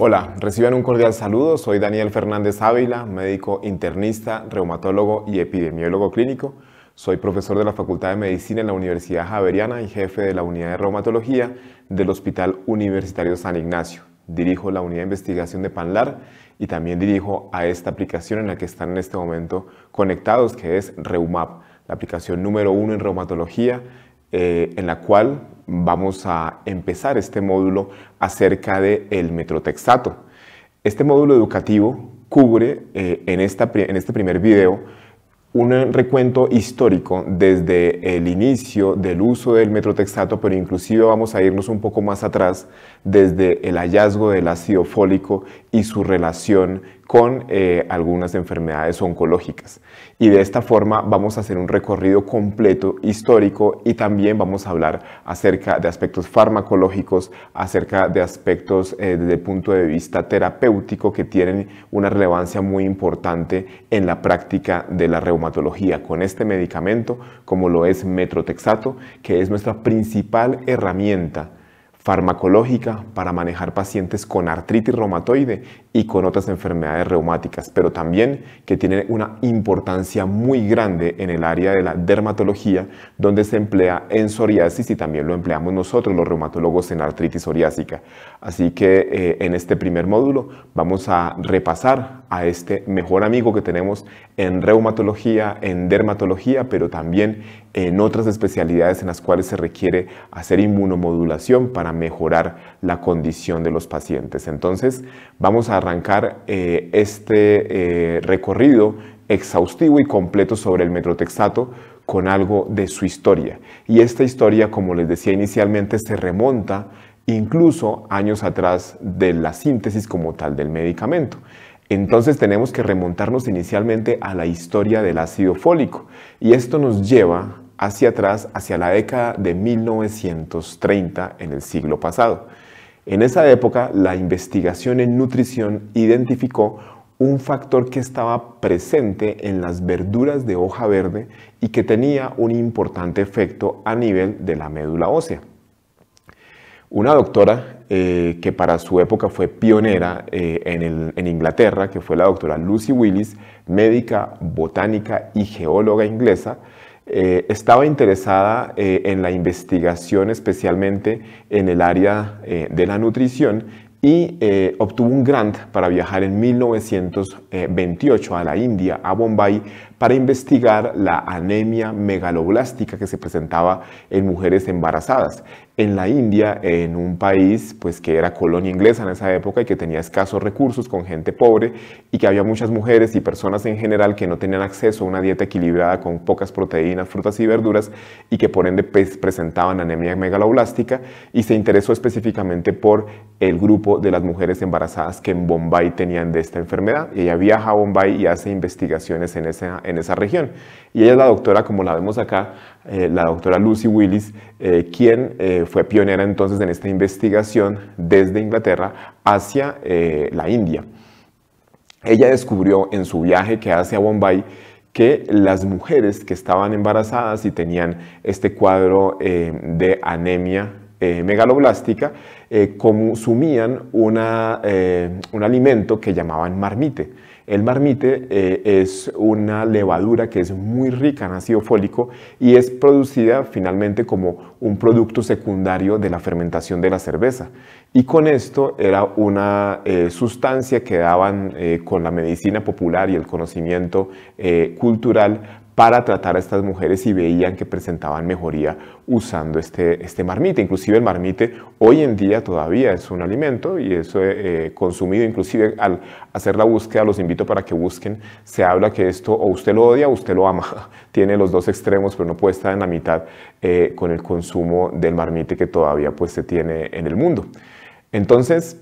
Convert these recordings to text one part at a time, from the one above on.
Hola, reciban un cordial saludo. Soy Daniel Fernández Ávila, médico internista, reumatólogo y epidemiólogo clínico. Soy profesor de la Facultad de Medicina en la Universidad Javeriana y jefe de la Unidad de Reumatología del Hospital Universitario San Ignacio. Dirijo la Unidad de Investigación de PANLAR y también dirijo a esta aplicación en la que están en este momento conectados, que es ReuMap, la aplicación número 1 en reumatología, en la cual vamos a empezar este módulo acerca del metrotexato. Este módulo educativo cubre en este primer video un recuento histórico desde el inicio del uso del metrotexato, pero inclusive vamos a irnos un poco más atrás desde el hallazgo del ácido fólico y su relación con algunas enfermedades oncológicas. Y de esta forma vamos a hacer un recorrido completo histórico y también vamos a hablar acerca de aspectos farmacológicos, acerca de aspectos desde el punto de vista terapéutico que tienen una relevancia muy importante en la práctica de la reumatología con este medicamento, como lo es metrotexato, que es nuestra principal herramienta farmacológica para manejar pacientes con artritis reumatoide y con otras enfermedades reumáticas, pero también que tiene una importancia muy grande en el área de la dermatología, donde se emplea en psoriasis y también lo empleamos nosotros los reumatólogos en artritis psoriásica. Así que en este primer módulo vamos a repasar a este mejor amigo que tenemos en reumatología, en dermatología, pero también en otras especialidades en las cuales se requiere hacer inmunomodulación para mejorar la condición de los pacientes. Entonces vamos a arrancar este recorrido exhaustivo y completo sobre el metrotexato con algo de su historia. Y esta historia, como les decía inicialmente, se remonta incluso años atrás de la síntesis como tal del medicamento. Entonces tenemos que remontarnos inicialmente a la historia del ácido fólico y esto nos lleva hacia atrás, hacia la década de 1930 en el siglo pasado. En esa época, la investigación en nutrición identificó un factor que estaba presente en las verduras de hoja verde y que tenía un importante efecto a nivel de la médula ósea. Una doctora que para su época fue pionera en Inglaterra, que fue la doctora Lucy Willis, médica, botánica y geóloga inglesa, estaba interesada en la investigación, especialmente en el área de la nutrición, y obtuvo un grant para viajar en 1928 a la India, a Bombay, para investigar la anemia megaloblástica que se presentaba en mujeres embarazadas. En la India, en un país pues, que era colonia inglesa en esa época y que tenía escasos recursos, con gente pobre, y que había muchas mujeres y personas en general que no tenían acceso a una dieta equilibrada con pocas proteínas, frutas y verduras, y que por ende presentaban anemia megaloblástica, y se interesó específicamente por el grupo de las mujeres embarazadas que en Bombay tenían de esta enfermedad. Y ella viaja a Bombay y hace investigaciones en esa región. Y ella es la doctora, como la vemos acá, la doctora Lucy Willis, quien fue pionera entonces en esta investigación desde Inglaterra hacia la India. Ella descubrió en su viaje que hace a Bombay que las mujeres que estaban embarazadas y tenían este cuadro de anemia megaloblástica consumían un alimento que llamaban marmite. El marmite es una levadura que es muy rica en ácido fólico y es producida finalmente como un producto secundario de la fermentación de la cerveza. Y con esto era una sustancia que daban con la medicina popular y el conocimiento cultural para tratar a estas mujeres y veían que presentaban mejoría usando este marmite. Inclusive el marmite hoy en día todavía es un alimento y es consumido. Inclusive al hacer la búsqueda, los invito para que busquen, se habla que esto o usted lo odia o usted lo ama. Tiene los dos extremos, pero no puede estar en la mitad con el consumo del marmite que todavía pues, se tiene en el mundo. Entonces,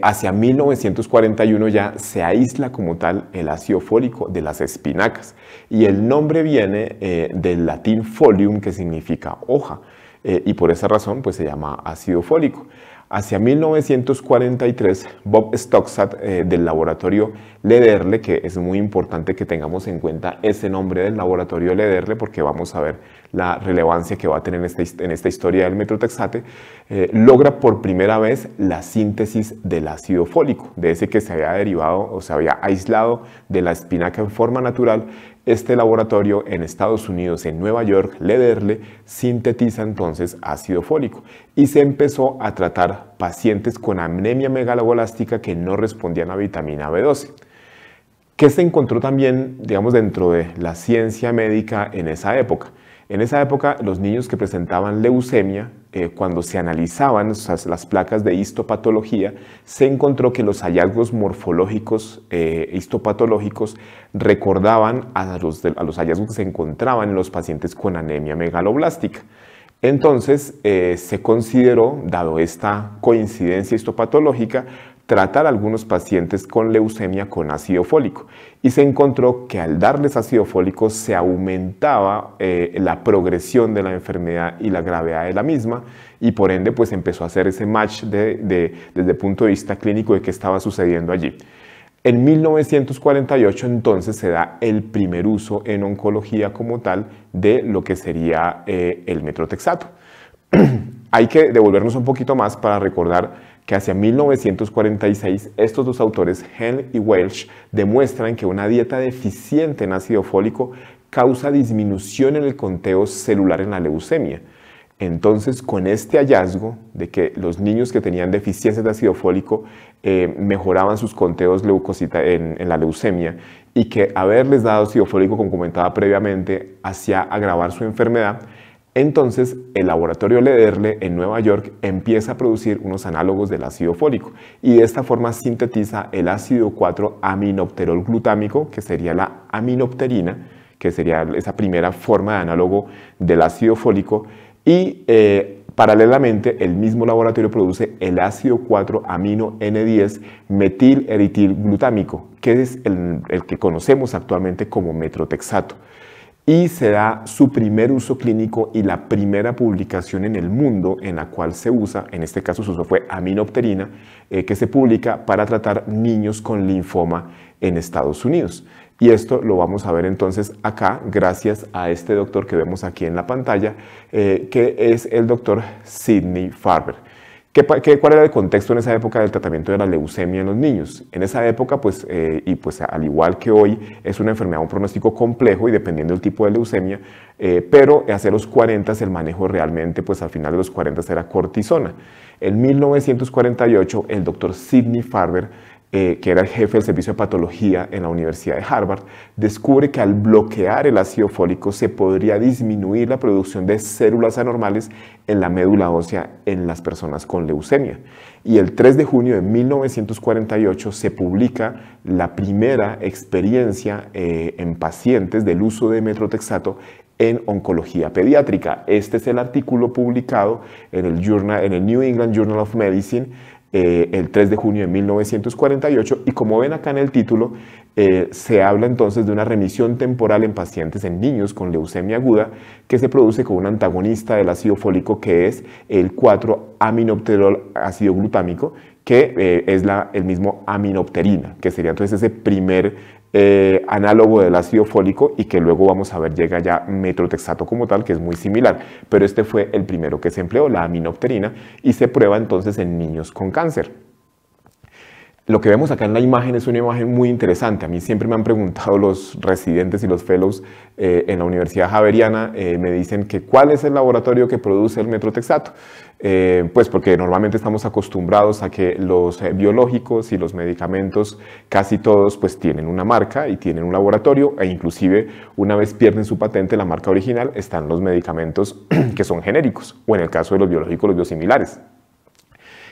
hacia 1941 ya se aísla como tal el ácido fólico de las espinacas y el nombre viene del latín folium, que significa hoja, y por esa razón pues, se llama ácido fólico. Hacia 1943, Bob Stocksat del laboratorio Lederle, que es muy importante que tengamos en cuenta ese nombre del laboratorio Lederle porque vamos a ver la relevancia que va a tener en esta historia del metotrexate, logra por primera vez la síntesis del ácido fólico, de ese que se había derivado o se había aislado de la espinaca en forma natural. Este laboratorio en Estados Unidos, en Nueva York, Lederle, sintetiza entonces ácido fólico y se empezó a tratar pacientes con anemia megaloblástica que no respondían a vitamina B12. ¿Qué se encontró también, digamos, dentro de la ciencia médica en esa época? En esa época, los niños que presentaban leucemia, cuando se analizaban las placas de histopatología, se encontró que los hallazgos morfológicos histopatológicos recordaban a los hallazgos que se encontraban en los pacientes con anemia megaloblástica. Entonces, se consideró, dado esta coincidencia histopatológica, tratar a algunos pacientes con leucemia con ácido fólico y se encontró que al darles ácido fólico se aumentaba la progresión de la enfermedad y la gravedad de la misma y por ende pues empezó a hacer ese match desde el punto de vista clínico de qué estaba sucediendo allí. En 1948 entonces se da el primer uso en oncología como tal de lo que sería el metotrexato. Hay que devolvernos un poquito más para recordar que hacia 1946 estos dos autores, Hell y Welch, demuestran que una dieta deficiente en ácido fólico causa disminución en el conteo celular en la leucemia. Entonces, con este hallazgo de que los niños que tenían deficiencias de ácido fólico mejoraban sus conteos en la leucemia y que haberles dado ácido fólico, como comentaba previamente, hacía agravar su enfermedad, entonces el laboratorio Lederle en Nueva York empieza a producir unos análogos del ácido fólico y de esta forma sintetiza el ácido 4-aminopterol glutámico, que sería la aminopterina, que sería esa primera forma de análogo del ácido fólico, y paralelamente el mismo laboratorio produce el ácido 4-amino N10 metil-eritil-glutámico, que es el que conocemos actualmente como metotrexato. Y se da su primer uso clínico y la primera publicación en el mundo en la cual se usa, en este caso su uso fue aminopterina, que se publica para tratar niños con linfoma en Estados Unidos. Y esto lo vamos a ver entonces acá, gracias a este doctor que vemos aquí en la pantalla, que es el doctor Sidney Farber. ¿Cuál era el contexto en esa época del tratamiento de la leucemia en los niños? En esa época, pues al igual que hoy, es una enfermedad, un pronóstico complejo y dependiendo del tipo de leucemia, pero hacia los 40 el manejo realmente, pues al final de los 40 era cortisona. En 1948, el doctor Sidney Farber, que era el jefe del servicio de patología en la Universidad de Harvard, descubre que al bloquear el ácido fólico se podría disminuir la producción de células anormales en la médula ósea en las personas con leucemia. Y el 3 de junio de 1948 se publica la primera experiencia en pacientes del uso de metotrexato en oncología pediátrica. Este es el artículo publicado en el New England Journal of Medicine el 3 de junio de 1948 y como ven acá en el título, se habla entonces de una remisión temporal en pacientes en niños con leucemia aguda que se produce con un antagonista del ácido fólico que es el 4-aminopterol ácido glutámico, que es el mismo aminopterina, que sería entonces ese primer análogo del ácido fólico y que luego vamos a ver llega ya metotrexato como tal, que es muy similar, pero este fue el primero que se empleó, la aminopterina, y se prueba entonces en niños con cáncer. Lo que vemos acá en la imagen es una imagen muy interesante. A mí siempre me han preguntado los residentes y los fellows en la Universidad Javeriana, me dicen que cuál es el laboratorio que produce el metotrexato. Pues porque normalmente estamos acostumbrados a que los biológicos y los medicamentos, casi todos, pues tienen una marca y tienen un laboratorio e inclusive una vez pierden su patente, la marca original, están los medicamentos que son genéricos o en el caso de los biológicos, los biosimilares.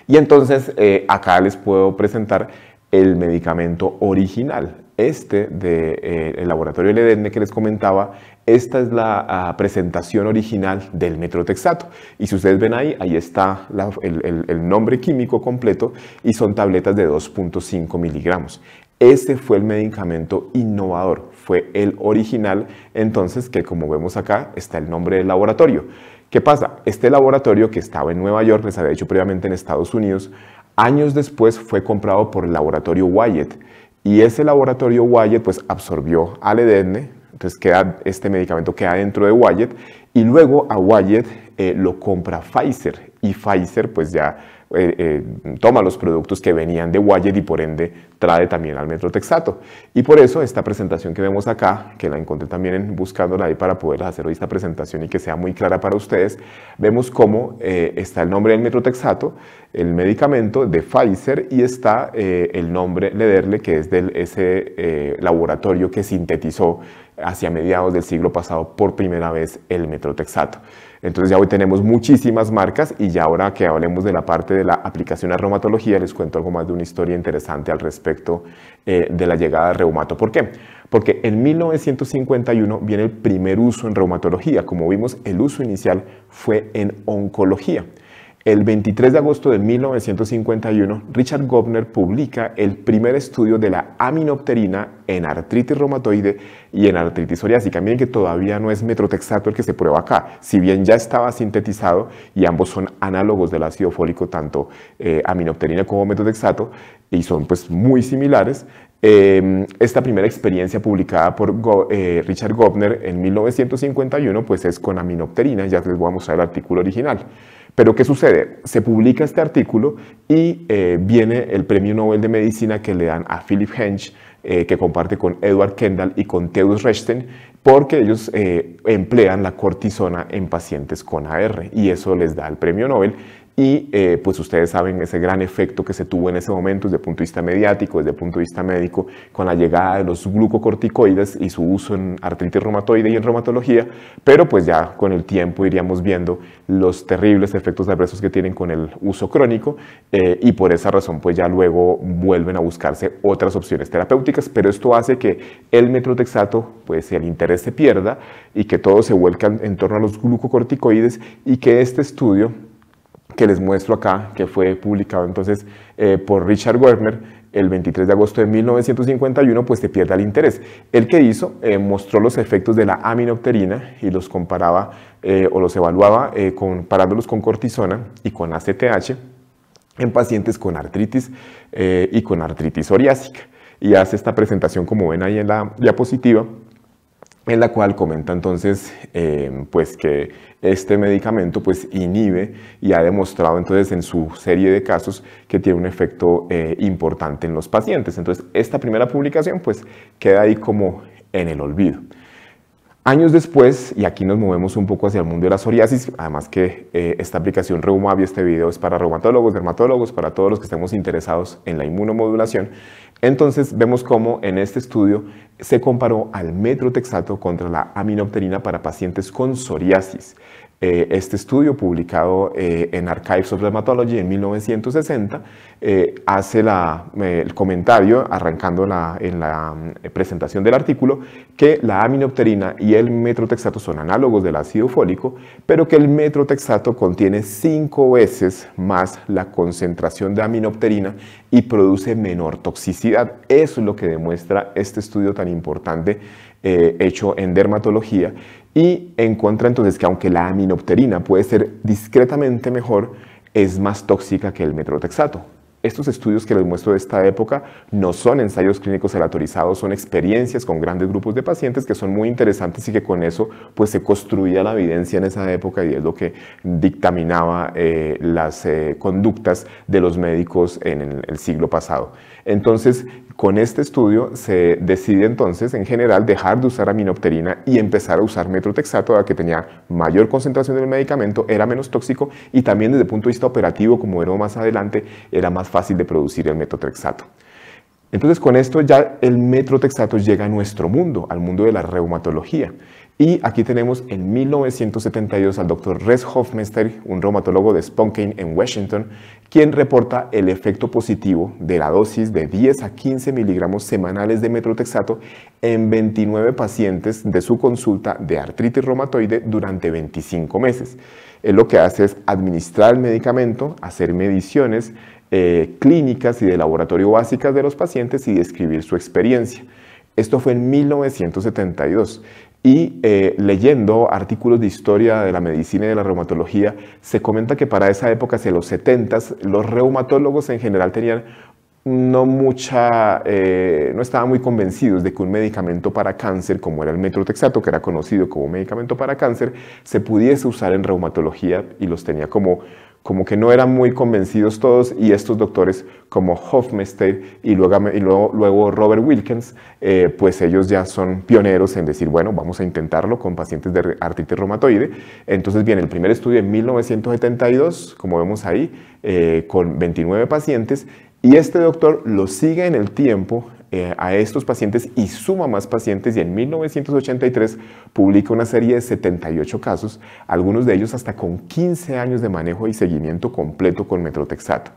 Y entonces acá les puedo presentar el medicamento original. El laboratorio Lederle que les comentaba, esta es la presentación original del metotrexato. Y si ustedes ven ahí está el nombre químico completo y son tabletas de 2.5 miligramos. Este fue el medicamento innovador, fue el original, entonces que como vemos acá está el nombre del laboratorio. ¿Qué pasa? Este laboratorio que estaba en Nueva York, les había dicho previamente en Estados Unidos, años después fue comprado por el laboratorio Wyeth y ese laboratorio Wyeth pues absorbió a Lederle, entonces este medicamento queda dentro de Wyeth y luego a Wyeth lo compra Pfizer, y Pfizer pues ya toma los productos que venían de Wyeth y por ende trae también al metrotexato. Y por eso esta presentación que vemos acá, que la encontré también buscándola ahí para poder hacer hoy esta presentación y que sea muy clara para ustedes, vemos cómo está el nombre del metrotexato, el medicamento de Pfizer, y está el nombre Lederle, que es de ese laboratorio que sintetizó hacia mediados del siglo pasado por primera vez el metrotexato. Entonces ya hoy tenemos muchísimas marcas, y ya ahora que hablemos de la parte de la aplicación a reumatología, les cuento algo más de una historia interesante al respecto de la llegada del reumato. ¿Por qué? Porque en 1951 viene el primer uso en reumatología. Como vimos, el uso inicial fue en oncología. El 23 de agosto de 1951, Richard Gopner publica el primer estudio de la aminopterina en artritis reumatoide y en artritis psoriásica. Miren que todavía no es metrotexato el que se prueba acá, si bien ya estaba sintetizado y ambos son análogos del ácido fólico, tanto aminopterina como metrotexato, y son pues muy similares. Esta primera experiencia publicada por Richard Gopner en 1951 pues es con aminopterina. Ya les voy a mostrar el artículo original. Pero ¿qué sucede? Se publica este artículo y viene el premio Nobel de Medicina que le dan a Philip Hench, que comparte con Edward Kendall y con Theodor Rechten, porque ellos emplean la cortisona en pacientes con AR, y eso les da el premio Nobel. Y pues ustedes saben ese gran efecto que se tuvo en ese momento desde el punto de vista mediático, desde el punto de vista médico, con la llegada de los glucocorticoides y su uso en artritis reumatoide y en reumatología, pero pues ya con el tiempo iríamos viendo los terribles efectos adversos que tienen con el uso crónico, y por esa razón pues ya luego vuelven a buscarse otras opciones terapéuticas, pero esto hace que el metrotexato, pues el interés se pierda y que todo se vuelca en torno a los glucocorticoides, y que este estudio que les muestro acá, que fue publicado entonces por Richard Gopner el 23 de agosto de 1951, pues se pierde el interés. El que hizo, mostró los efectos de la aminopterina y los comparaba o los evaluaba comparándolos con cortisona y con ACTH en pacientes con artritis y con artritis psoriásica. Y hace esta presentación, como ven ahí en la diapositiva, en la cual comenta entonces pues que este medicamento pues inhibe, y ha demostrado entonces en su serie de casos que tiene un efecto importante en los pacientes. Entonces esta primera publicación pues queda ahí como en el olvido. Años después, y aquí nos movemos un poco hacia el mundo de la psoriasis, además que esta aplicación Reumab y este video es para reumatólogos, dermatólogos, para todos los que estemos interesados en la inmunomodulación. Entonces vemos cómo en este estudio se comparó al metrotexato contra la aminopterina para pacientes con psoriasis. Este estudio, publicado en Archives of Dermatology en 1960, hace el comentario, arrancando en la presentación del artículo, que la aminopterina y el metrotexato son análogos del ácido fólico, pero que el metrotexato contiene 5 veces más la concentración de aminopterina y produce menor toxicidad. Eso es lo que demuestra este estudio tan importante hecho en dermatología, y encuentra entonces que aunque la aminopterina puede ser discretamente mejor, es más tóxica que el metrotexato. Estos estudios que les muestro de esta época no son ensayos clínicos aleatorizados, son experiencias con grandes grupos de pacientes que son muy interesantes, y que con eso pues se construía la evidencia en esa época, y es lo que dictaminaba las conductas de los médicos en el siglo pasado. Entonces, con este estudio se decide entonces en general dejar de usar aminopterina y empezar a usar metrotexato, que tenía mayor concentración del medicamento, era menos tóxico, y también desde el punto de vista operativo, como veremos más adelante, era más fácil de producir el metrotexato. Entonces con esto ya el metrotexato llega a nuestro mundo, al mundo de la reumatología. Y aquí tenemos en 1972 al doctor Res Hofmeister, un reumatólogo de Spokane en Washington, quien reporta el efecto positivo de la dosis de 10 a 15 miligramos semanales de metrotexato en 29 pacientes de su consulta de artritis reumatoide durante 25 meses. Él lo que hace es administrar el medicamento, hacer mediciones clínicas y de laboratorio básicas de los pacientes y describir su experiencia. Esto fue en 1972. Y leyendo artículos de historia de la medicina y de la reumatología, se comenta que para esa época, hacia los 70s, los reumatólogos en general tenían no estaban muy convencidos de que un medicamento para cáncer, como era el metrotexato, que era conocido como medicamento para cáncer, se pudiese usar en reumatología, y los tenía como que no eran muy convencidos todos, y estos doctores como Hofmeister y luego Robert Wilkins, pues ellos ya son pioneros en decir, bueno, vamos a intentarlo con pacientes de artritis reumatoide. Entonces viene el primer estudio en 1972, como vemos ahí, con 29 pacientes, y este doctor lo sigue en el tiempo a estos pacientes y suma más pacientes, y en 1983 publica una serie de 78 casos, algunos de ellos hasta con 15 años de manejo y seguimiento completo con metrotexato.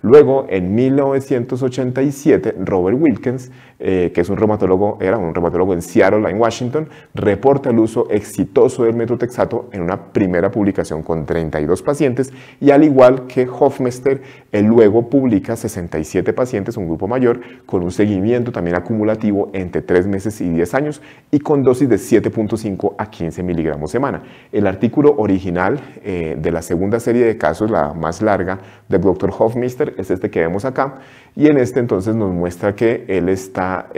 Luego, en 1987, Robert Wilkins, que es era un reumatólogo en Seattle, en Washington, reporta el uso exitoso del metrotexato en una primera publicación con 32 pacientes, y al igual que Hofmeister, él luego publica 67 pacientes, un grupo mayor, con un seguimiento también acumulativo entre 3 meses y 10 años, y con dosis de 7.5 a 15 miligramos semana. El artículo original de la segunda serie de casos, la más larga, del Dr. Hofmeister, es este que vemos acá, y en este entonces nos muestra que él está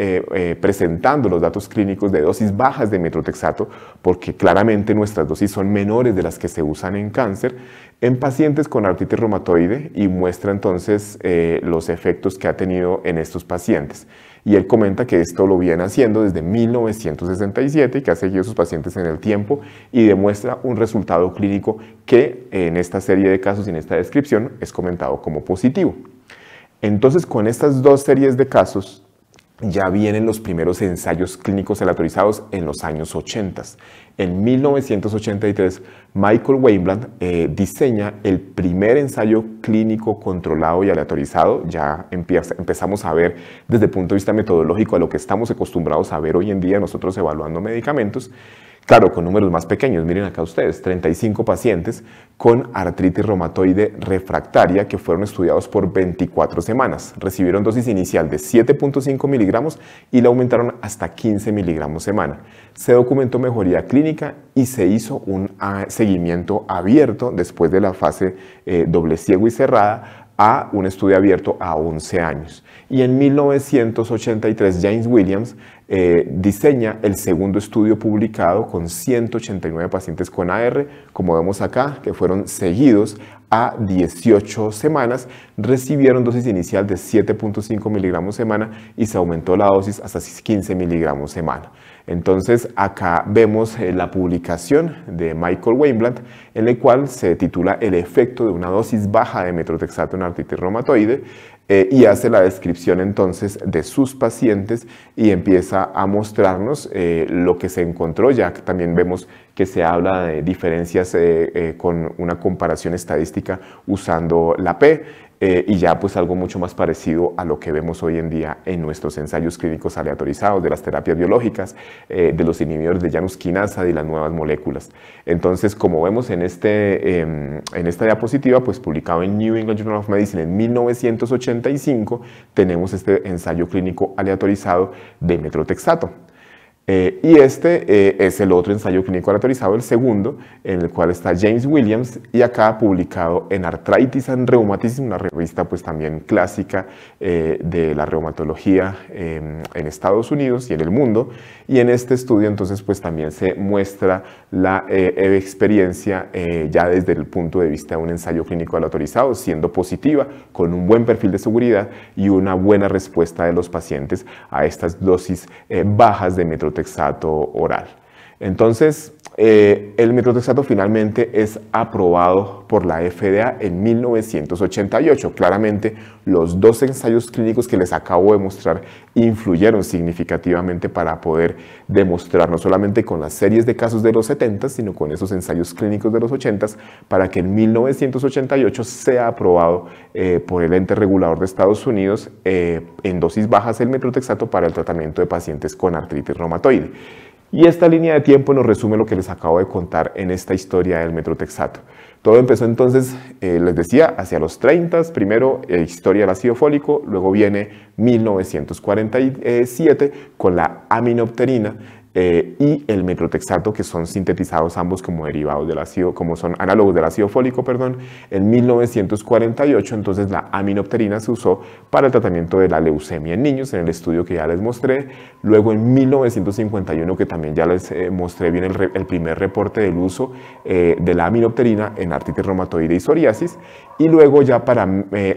presentando los datos clínicos de dosis bajas de metrotexato, porque claramente nuestras dosis son menores de las que se usan en cáncer, en pacientes con artritis reumatoide, y muestra entonces los efectos que ha tenido en estos pacientes. Y él comenta que esto lo viene haciendo desde 1967 y que ha seguido a sus pacientes en el tiempo, y demuestra un resultado clínico que en esta serie de casos y en esta descripción es comentado como positivo. Entonces, con estas dos series de casos ya vienen los primeros ensayos clínicos aleatorizados en los años 80. En 1983, Michael Weinblatt diseña el primer ensayo clínico controlado y aleatorizado. Ya empezamos a ver desde el punto de vista metodológico a lo que estamos acostumbrados a ver hoy en día nosotros evaluando medicamentos. Claro, con números más pequeños, miren acá ustedes, 35 pacientes con artritis reumatoide refractaria que fueron estudiados por 24 semanas. Recibieron dosis inicial de 7.5 miligramos y la aumentaron hasta 15 miligramos semana. Se documentó mejoría clínica y se hizo un seguimiento abierto después de la fase doble ciego y cerrada a un estudio abierto a 11 años. Y en 1983 James Williams diseña el segundo estudio publicado con 189 pacientes con AR, como vemos acá, que fueron seguidos a 18 semanas, recibieron dosis inicial de 7.5 miligramos semana y se aumentó la dosis hasta 15 miligramos semana. Entonces acá vemos la publicación de Michael Weinblatt, en la cual se titula El efecto de una dosis baja de metrotexato en artritis reumatoide, y hace la descripción entonces de sus pacientes y empieza a mostrarnos lo que se encontró. Ya que también vemos que se habla de diferencias con una comparación estadística usando la P, y ya pues algo mucho más parecido a lo que vemos hoy en día en nuestros ensayos clínicos aleatorizados de las terapias biológicas, de los inhibidores de Janus quinasa y las nuevas moléculas. Entonces, como vemos en esta diapositiva, pues publicado en New England Journal of Medicine en 1985, tenemos este ensayo clínico aleatorizado de metrotexato. Y este es el otro ensayo clínico aleatorizado, el segundo, en el cual está James Williams, y acá publicado en Arthritis and Rheumatism, una revista pues también clásica de la reumatología en Estados Unidos y en el mundo. Y en este estudio entonces pues también se muestra la experiencia ya desde el punto de vista de un ensayo clínico aleatorizado, siendo positiva, con un buen perfil de seguridad y una buena respuesta de los pacientes a estas dosis bajas de metrotexato oral. Entonces, el metrotexato finalmente es aprobado por la FDA en 1988. Claramente, los dos ensayos clínicos que les acabo de mostrar influyeron significativamente para poder demostrar, no solamente con las series de casos de los 70, sino con esos ensayos clínicos de los 80, para que en 1988 sea aprobado por el ente regulador de Estados Unidos en dosis bajas el metrotexato para el tratamiento de pacientes con artritis reumatoide. Y esta línea de tiempo nos resume lo que les acabo de contar en esta historia del metrotexato. Todo empezó entonces, les decía, hacia los 30, primero historia del ácido fólico, luego viene 1947 con la aminopterina, y el metrotexato, que son sintetizados ambos como derivados del ácido, como son análogos del ácido fólico, perdón, en 1948. Entonces la aminopterina se usó para el tratamiento de la leucemia en niños, en el estudio que ya les mostré. Luego en 1951, que también ya les mostré bien el primer reporte del uso de la aminopterina en artritis reumatoide y psoriasis. Y luego ya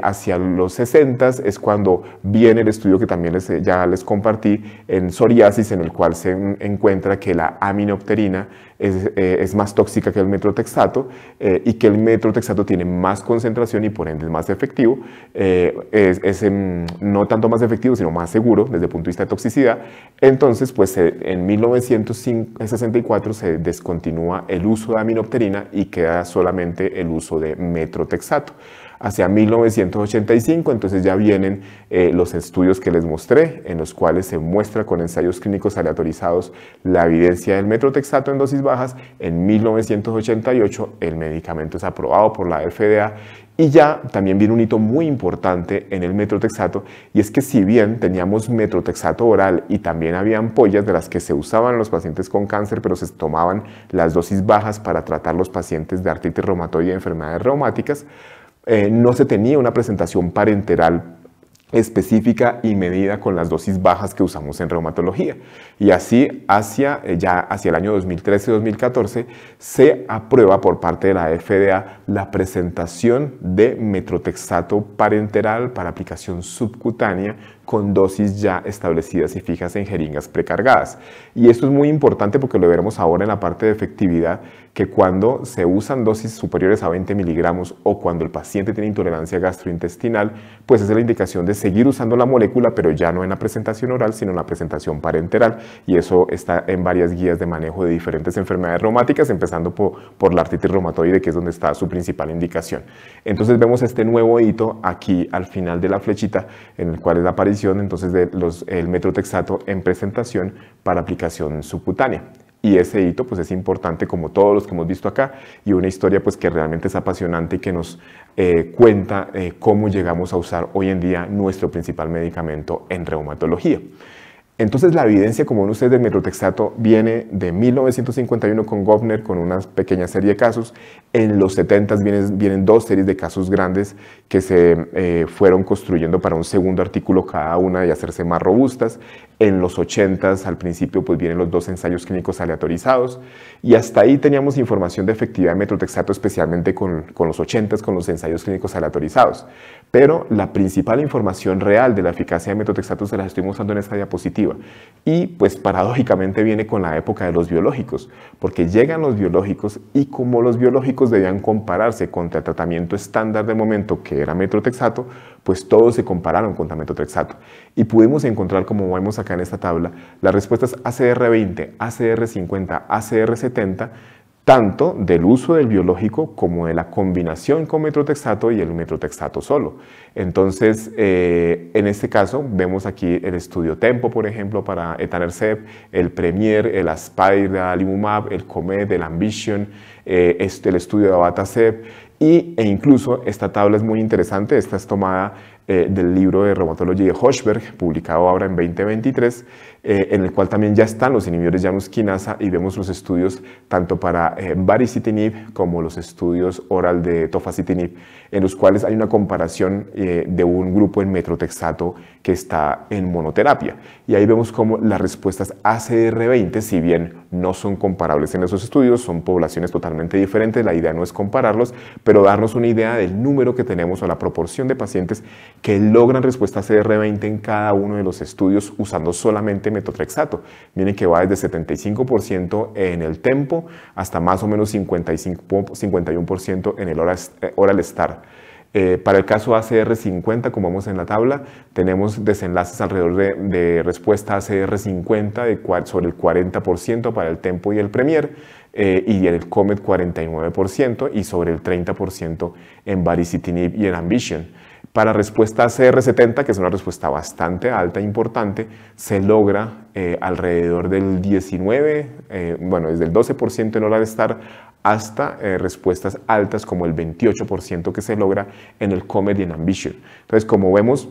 hacia los 60 es cuando viene el estudio que también ya les compartí en psoriasis, en el cual se encuentra que la aminopterina es más tóxica que el metrotexato y que el metrotexato tiene más concentración y por ende es más efectivo. No tanto más efectivo, sino más seguro desde el punto de vista de toxicidad. Entonces, pues en 1964 se descontinúa el uso de aminopterina y queda solamente el uso de metrotexato. Hacia 1985, entonces ya vienen los estudios que les mostré, en los cuales se muestra con ensayos clínicos aleatorizados la evidencia del metrotexato en dosis bajas. En 1988 el medicamento es aprobado por la FDA y ya también viene un hito muy importante en el metrotexato, y es que si bien teníamos metrotexato oral y también había ampollas de las que se usaban en los pacientes con cáncer, pero se tomaban las dosis bajas para tratar los pacientes de artritis reumatoide y enfermedades reumáticas, no se tenía una presentación parenteral específica y medida con las dosis bajas que usamos en reumatología. Y así, hacia el año 2013-2014, se aprueba por parte de la FDA la presentación de metrotexato parenteral para aplicación subcutánea con dosis ya establecidas y fijas en jeringas precargadas. Y esto es muy importante porque lo veremos ahora en la parte de efectividad, que cuando se usan dosis superiores a 20 miligramos o cuando el paciente tiene intolerancia gastrointestinal, pues es la indicación de seguir usando la molécula, pero ya no en la presentación oral, sino en la presentación parenteral. Y eso está en varias guías de manejo de diferentes enfermedades reumáticas, empezando por la artritis reumatoide, que es donde está su principal indicación. Entonces vemos este nuevo hito aquí al final de la flechita, en el cual es la aparición entonces el metrotexato en presentación para aplicación subcutánea. Y ese hito pues es importante, como todos los que hemos visto acá, y una historia pues que realmente es apasionante y que nos cuenta cómo llegamos a usar hoy en día nuestro principal medicamento en reumatología. Entonces la evidencia, como ven ustedes, del metrotexato viene de 1951 con Govner, con una pequeña serie de casos. En los 70 vienen dos series de casos grandes que se fueron construyendo para un segundo artículo cada una y hacerse más robustas. En los 80 al principio pues vienen los dos ensayos clínicos aleatorizados, y hasta ahí teníamos información de efectividad de metrotexato, especialmente con los 80 con los ensayos clínicos aleatorizados. Pero la principal información real de la eficacia de metrotexato se las estoy mostrando en esta diapositiva. Y pues paradójicamente viene con la época de los biológicos, porque llegan los biológicos y como los biológicos debían compararse contra el tratamiento estándar de momento, que era metrotexato, pues todos se compararon contra metrotexato. Y pudimos encontrar, como vemos acá en esta tabla, las respuestas ACR20, ACR50, ACR70, tanto del uso del biológico como de la combinación con metrotexato y el metrotexato solo. Entonces, en este caso, vemos aquí el estudio TEMPO, por ejemplo, para etanercept, el PREMIER, el ASPIRE de adalimumab, el COMET, el AMBITION, el estudio de abatacept, e incluso esta tabla es muy interesante. Esta es tomada del libro de reumatología de Hochberg, publicado ahora en 2023, en el cual también ya están los inhibidores Janus quinasa, y vemos los estudios tanto para baricitinib como los estudios oral de tofacitinib, en los cuales hay una comparación de un grupo en metrotexato que está en monoterapia. Y ahí vemos cómo las respuestas ACR20, si bien no son comparables en esos estudios, son poblaciones totalmente diferentes, la idea no es compararlos, pero darnos una idea del número que tenemos o la proporción de pacientes que logran respuesta ACR20 en cada uno de los estudios usando solamente metotrexato. Miren que va desde 75% en el TEMPO hasta más o menos 51% en el Oral Star. Para el caso ACR50, como vemos en la tabla, tenemos desenlaces alrededor de respuesta ACR50 sobre el 40% para el TEMPO y el PREMIER, y en el COMET 49% y sobre el 30% en baricitinib y en AMBITION. Para respuesta ACR70, que es una respuesta bastante alta e importante, se logra alrededor del 19, desde el 12% en Oral Star hasta respuestas altas como el 28% que se logra en el COMET y en AMBITION. Entonces, como vemos,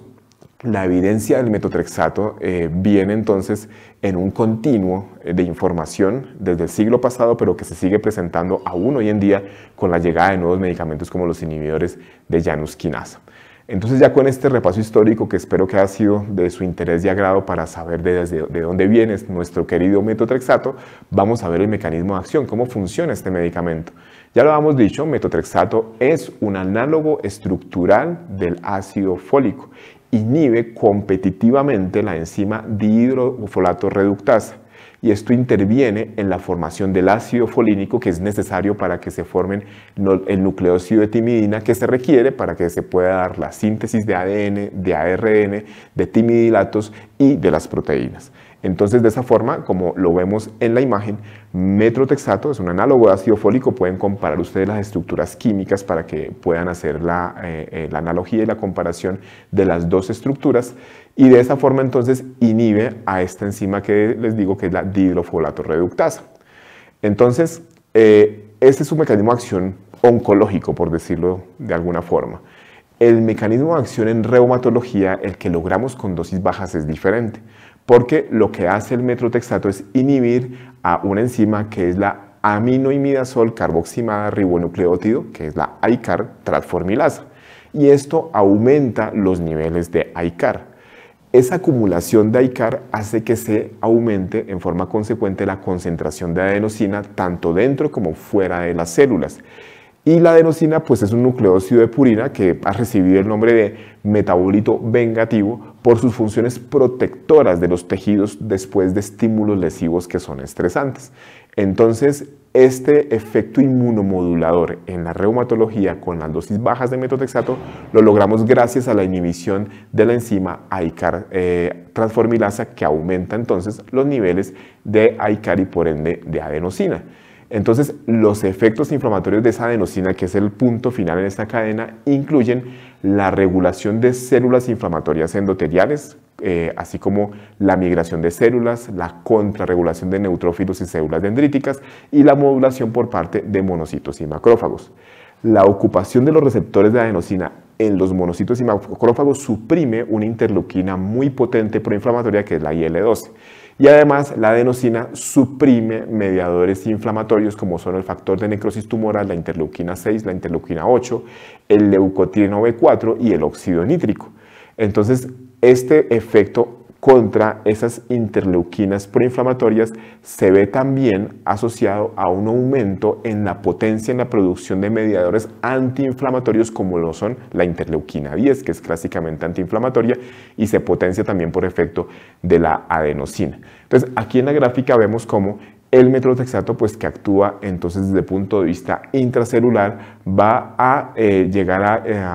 La evidencia del metotrexato viene entonces en un continuo de información desde el siglo pasado, pero que se sigue presentando aún hoy en día con la llegada de nuevos medicamentos como los inhibidores de Janus quinasa. Entonces, ya con este repaso histórico, que espero que haya sido de su interés y agrado para saber de dónde viene nuestro querido metotrexato, vamos a ver el mecanismo de acción, cómo funciona este medicamento. Ya lo habíamos dicho, metotrexato es un análogo estructural del ácido fólico. Inhibe competitivamente la enzima dihidrofolato reductasa y esto interviene en la formación del ácido folínico que es necesario para que se formen el nucleósido de timidina que se requiere para que se pueda dar la síntesis de ADN, de ARN, de timidilatos y de las proteínas. Entonces, de esa forma, como lo vemos en la imagen, metotrexato es un análogo de ácido fólico. Pueden comparar ustedes las estructuras químicas para que puedan hacer la analogía y la comparación de las dos estructuras. Y de esa forma, entonces, inhibe a esta enzima que les digo que es la dihidrofolato reductasa. Entonces, este es un mecanismo de acción oncológico, por decirlo de alguna forma. El mecanismo de acción en reumatología, el que logramos con dosis bajas, es diferente, porque lo que hace el metotrexato es inhibir a una enzima que es la aminoimidazol carboximada ribonucleótido, que es la ICAR transformilasa, y esto aumenta los niveles de ICAR. Esa acumulación de ICAR hace que se aumente en forma consecuente la concentración de adenosina tanto dentro como fuera de las células. Y la adenosina pues es un nucleósido de purina que ha recibido el nombre de metabolito vengativo por sus funciones protectoras de los tejidos después de estímulos lesivos que son estresantes. Entonces, este efecto inmunomodulador en la reumatología con las dosis bajas de metotrexato lo logramos gracias a la inhibición de la enzima ICAR transformilasa que aumenta entonces los niveles de ICAR y por ende de adenosina. Entonces, los efectos inflamatorios de esa adenosina, que es el punto final en esta cadena, incluyen la regulación de células inflamatorias endoteliales, así como la migración de células, la contrarregulación de neutrófilos y células dendríticas y la modulación por parte de monocitos y macrófagos. La ocupación de los receptores de adenosina en los monocitos y macrófagos suprime una interleuquina muy potente proinflamatoria que es la IL-12. Y además la adenosina suprime mediadores inflamatorios como son el factor de necrosis tumoral, la interleuquina 6, la interleuquina 8, el leucotrieno B4 y el óxido nítrico. Entonces, este efecto contra esas interleuquinas proinflamatorias se ve también asociado a un aumento en la potencia en la producción de mediadores antiinflamatorios como lo son la interleuquina 10, que es clásicamente antiinflamatoria y se potencia también por efecto de la adenosina. Entonces, aquí en la gráfica vemos cómo el metotrexato, pues que actúa entonces desde el punto de vista intracelular, va a llegar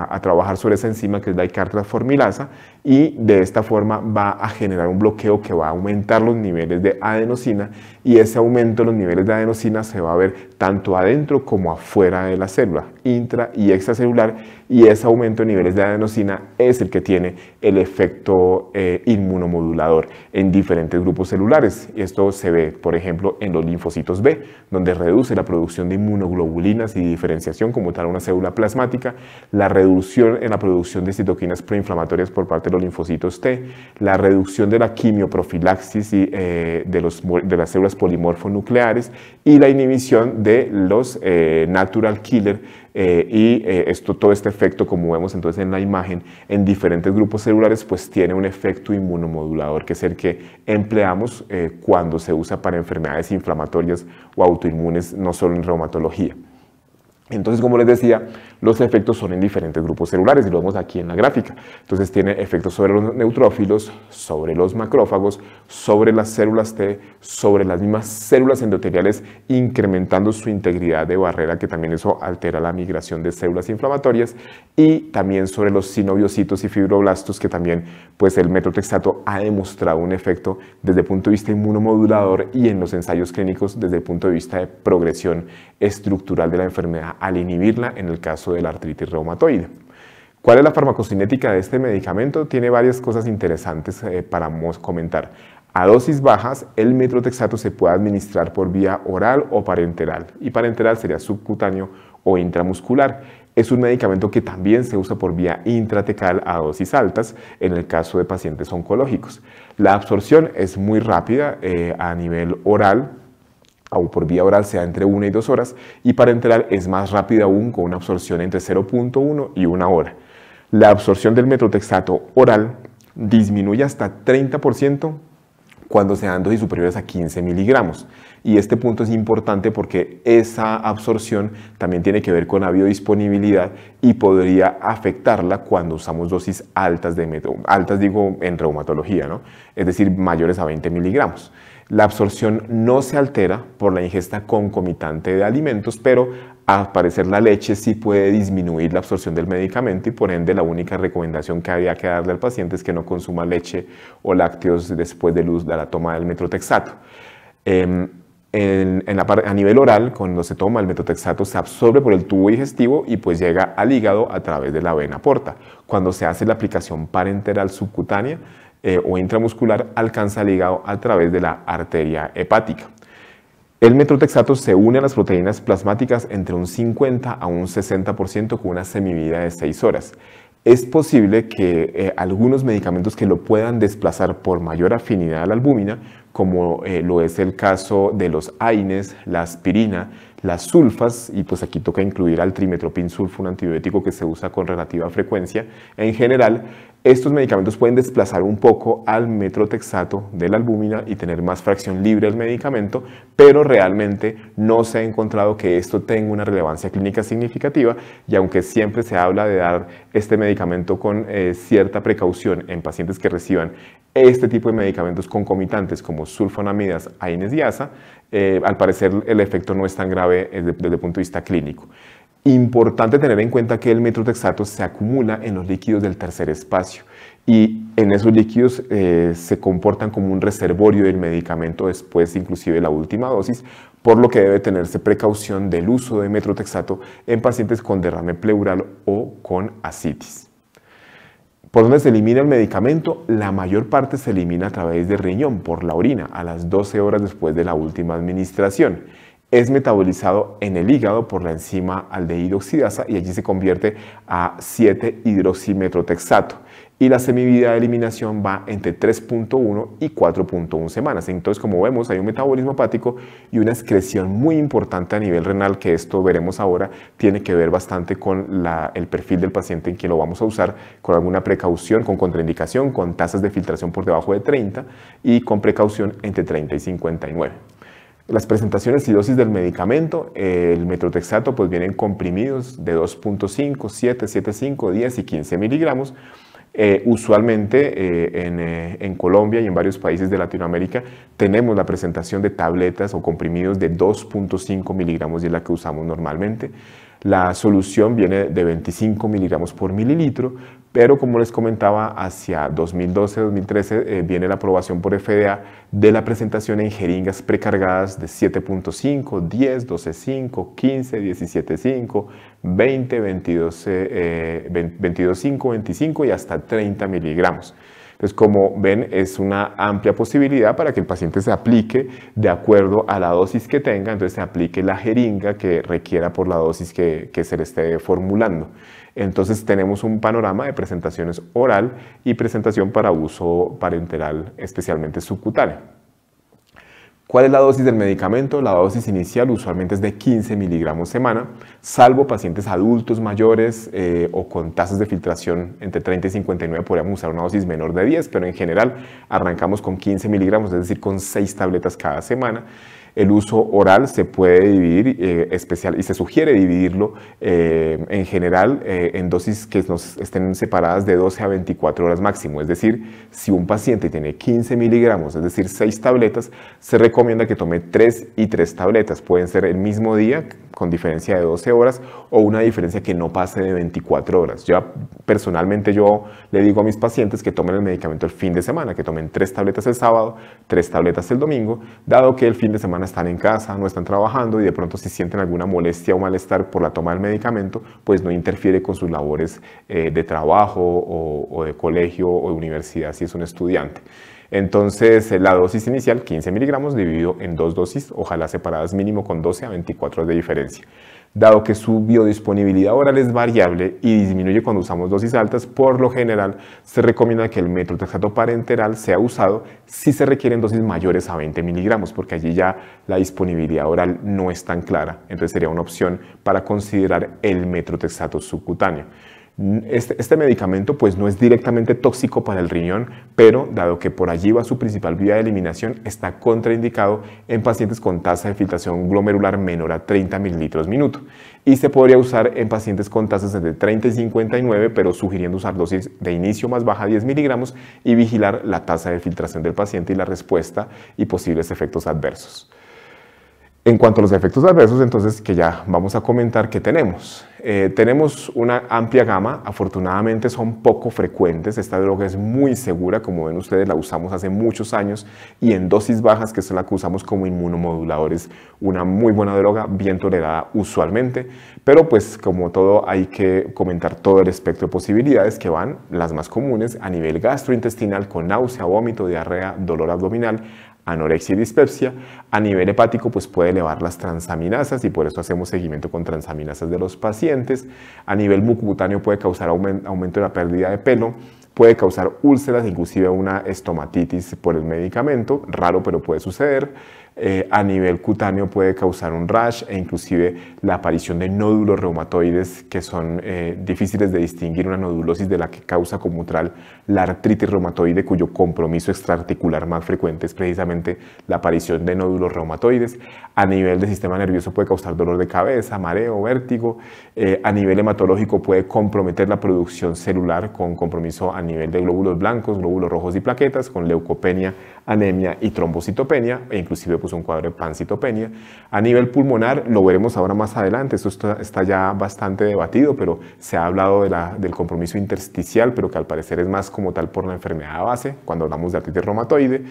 a trabajar sobre esa enzima que es la ICAR transformilasa y de esta forma va a generar un bloqueo que va a aumentar los niveles de adenosina y ese aumento de los niveles de adenosina se va a ver tanto adentro como afuera de la célula, intra y extracelular, y ese aumento de niveles de adenosina es el que tiene el efecto inmunomodulador en diferentes grupos celulares. Y esto se ve, por ejemplo, en los linfocitos B, donde reduce la producción de inmunoglobulinas y diferenciación como tal una célula plasmática, la reducción en la producción de citoquinas proinflamatorias por parte de los linfocitos T, la reducción de la quimioprofilaxis de las células polimorfonucleares y la inhibición de los natural killer todo este efecto, como vemos entonces en la imagen, en diferentes grupos celulares, pues tiene un efecto inmunomodulador que es el que empleamos cuando se usa para enfermedades inflamatorias o autoinmunes, no solo en reumatología. Entonces, como les decía, los efectos son en diferentes grupos celulares y lo vemos aquí en la gráfica. Entonces tiene efectos sobre los neutrófilos, sobre los macrófagos, sobre las células T, sobre las mismas células endoteliales, incrementando su integridad de barrera, que también eso altera la migración de células inflamatorias, y también sobre los sinoviocitos y fibroblastos, que también pues el metotrexato ha demostrado un efecto desde el punto de vista inmunomodulador y en los ensayos clínicos desde el punto de vista de progresión estructural de la enfermedad al inhibirla en el caso de la artritis reumatoide. ¿Cuál es la farmacocinética de este medicamento? Tiene varias cosas interesantes para comentar. A dosis bajas, el metotrexato se puede administrar por vía oral o parenteral, y parenteral sería subcutáneo o intramuscular. Es un medicamento que también se usa por vía intratecal a dosis altas en el caso de pacientes oncológicos. La absorción es muy rápida a nivel oral, o por vía oral se da entre 1 y 2 horas, y parenteral es más rápida aún con una absorción entre 0.1 y 1 hora. La absorción del metotrexato oral disminuye hasta 30% cuando se dan dosis superiores a 15 miligramos. Y este punto es importante porque esa absorción también tiene que ver con la biodisponibilidad y podría afectarla cuando usamos dosis altas, altas digo en reumatología, ¿no? Es decir, mayores a 20 miligramos. La absorción no se altera por la ingesta concomitante de alimentos, pero al parecer la leche sí puede disminuir la absorción del medicamento y por ende la única recomendación que habría que darle al paciente es que no consuma leche o lácteos después de la toma del metotrexato. A nivel oral, cuando se toma el metotrexato se absorbe por el tubo digestivo y pues llega al hígado a través de la vena porta. Cuando se hace la aplicación parenteral subcutánea o intramuscular, alcanza el hígado a través de la arteria hepática. El metotrexato se une a las proteínas plasmáticas entre un 50 a un 60% con una semivida de 6 horas. Es posible que algunos medicamentos que lo puedan desplazar por mayor afinidad a la albúmina, como lo es el caso de los AINES, la aspirina, las sulfas, y pues aquí toca incluir al trimetoprim sulfa, un antibiótico que se usa con relativa frecuencia. En general, estos medicamentos pueden desplazar un poco al metotrexato de la albúmina y tener más fracción libre del medicamento, pero realmente no se ha encontrado que esto tenga una relevancia clínica significativa, y aunque siempre se habla de dar este medicamento con cierta precaución en pacientes que reciban este tipo de medicamentos concomitantes como sulfonamidas, AINES y ASA, al parecer el efecto no es tan grave desde el punto de vista clínico. Importante tener en cuenta que el metotrexato se acumula en los líquidos del tercer espacio y en esos líquidos se comportan como un reservorio del medicamento después inclusive de la última dosis, por lo que debe tenerse precaución del uso de metotrexato en pacientes con derrame pleural o con ascitis. ¿Por dónde se elimina el medicamento? La mayor parte se elimina a través del riñón, por la orina, a las 12 horas después de la última administración. Es metabolizado en el hígado por la enzima aldehído oxidasa y allí se convierte a 7-hidroximetotrexato. Y la semivida de eliminación va entre 3.1 y 4.1 semanas. Entonces, como vemos, hay un metabolismo hepático y una excreción muy importante a nivel renal, que esto veremos ahora, tiene que ver bastante con el perfil del paciente en quien lo vamos a usar, con alguna precaución, con contraindicación, con tasas de filtración por debajo de 30 y con precaución entre 30 y 59. Las presentaciones y dosis del medicamento, el metotrexato pues vienen comprimidos de 2.5, 7, 7.5, 10 y 15 miligramos. Usualmente en Colombia y en varios países de Latinoamérica tenemos la presentación de tabletas o comprimidos de 2.5 miligramos y es la que usamos normalmente. La solución viene de 25 miligramos por mililitro, pero como les comentaba, hacia 2012-2013 viene la aprobación por FDA de la presentación en jeringas precargadas de 7.5, 10, 12.5, 15, 17.5, 20, 22.5, 25 y hasta 30 miligramos. Entonces, como ven, es una amplia posibilidad para que el paciente se aplique de acuerdo a la dosis que tenga, entonces se aplique la jeringa que requiera por la dosis que se le esté formulando. Entonces tenemos un panorama de presentaciones oral y presentación para uso parenteral, especialmente subcutáneo. ¿Cuál es la dosis del medicamento? La dosis inicial usualmente es de 15 miligramos semana, salvo pacientes adultos mayores o con tasas de filtración entre 30 y 59 podríamos usar una dosis menor de 10, pero en general arrancamos con 15 miligramos, es decir, con 6 tabletas cada semana. El uso oral se puede dividir y se sugiere dividirlo en general en dosis que estén separadas de 12 a 24 horas máximo. Es decir, si un paciente tiene 15 miligramos, es decir, 6 tabletas, se recomienda que tome 3 y 3 tabletas. Pueden ser el mismo día, con diferencia de 12 horas, o una diferencia que no pase de 24 horas. Personalmente yo le digo a mis pacientes que tomen el medicamento el fin de semana, que tomen 3 tabletas el sábado, 3 tabletas el domingo, dado que el fin de semana están en casa, no están trabajando y de pronto si sienten alguna molestia o malestar por la toma del medicamento, pues no interfiere con sus labores de trabajo o de colegio o de universidad si es un estudiante. Entonces, la dosis inicial, 15 miligramos, dividido en 2 dosis, ojalá separadas mínimo con 12 a 24 horas de diferencia. Dado que su biodisponibilidad oral es variable y disminuye cuando usamos dosis altas, por lo general se recomienda que el metotrexato parenteral sea usado si se requieren dosis mayores a 20 miligramos, porque allí ya la disponibilidad oral no es tan clara. Entonces sería una opción para considerar el metotrexato subcutáneo. Este medicamento pues no es directamente tóxico para el riñón, pero dado que por allí va su principal vía de eliminación, está contraindicado en pacientes con tasa de filtración glomerular menor a 30 mililitros minuto y se podría usar en pacientes con tasas entre 30 y 59, pero sugiriendo usar dosis de inicio más baja, 10 miligramos, y vigilar la tasa de filtración del paciente y la respuesta y posibles efectos adversos. En cuanto a los efectos adversos, entonces, que ya vamos a comentar que tenemos. Tenemos una amplia gama, afortunadamente son poco frecuentes, esta droga es muy segura, como ven ustedes la usamos hace muchos años y en dosis bajas, que es la que usamos como inmunomoduladores, una muy buena droga, bien tolerada usualmente, pero pues como todo hay que comentar todo el espectro de posibilidades que van, las más comunes, a nivel gastrointestinal con náusea, vómito, diarrea, dolor abdominal, anorexia y dispepsia. A nivel hepático pues puede elevar las transaminasas y por eso hacemos seguimiento con transaminasas de los pacientes. A nivel mucocutáneo puede causar aumento de la pérdida de pelo, puede causar úlceras, inclusive una estomatitis por el medicamento, raro pero puede suceder. A nivel cutáneo puede causar un rash e inclusive la aparición de nódulos reumatoides que son difíciles de distinguir, una nodulosis de la que causa como tal la artritis reumatoide, cuyo compromiso extraarticular más frecuente es precisamente la aparición de nódulos reumatoides. A nivel del sistema nervioso puede causar dolor de cabeza, mareo, vértigo. A nivel hematológico puede comprometer la producción celular con compromiso a nivel de glóbulos blancos, glóbulos rojos y plaquetas, con leucopenia, anemia y trombocitopenia, e inclusive pues un cuadro de pancitopenia. A nivel pulmonar, lo veremos ahora más adelante, esto está ya bastante debatido, pero se ha hablado del compromiso intersticial, pero que al parecer es más como tal por la enfermedad base, cuando hablamos de artritis reumatoide.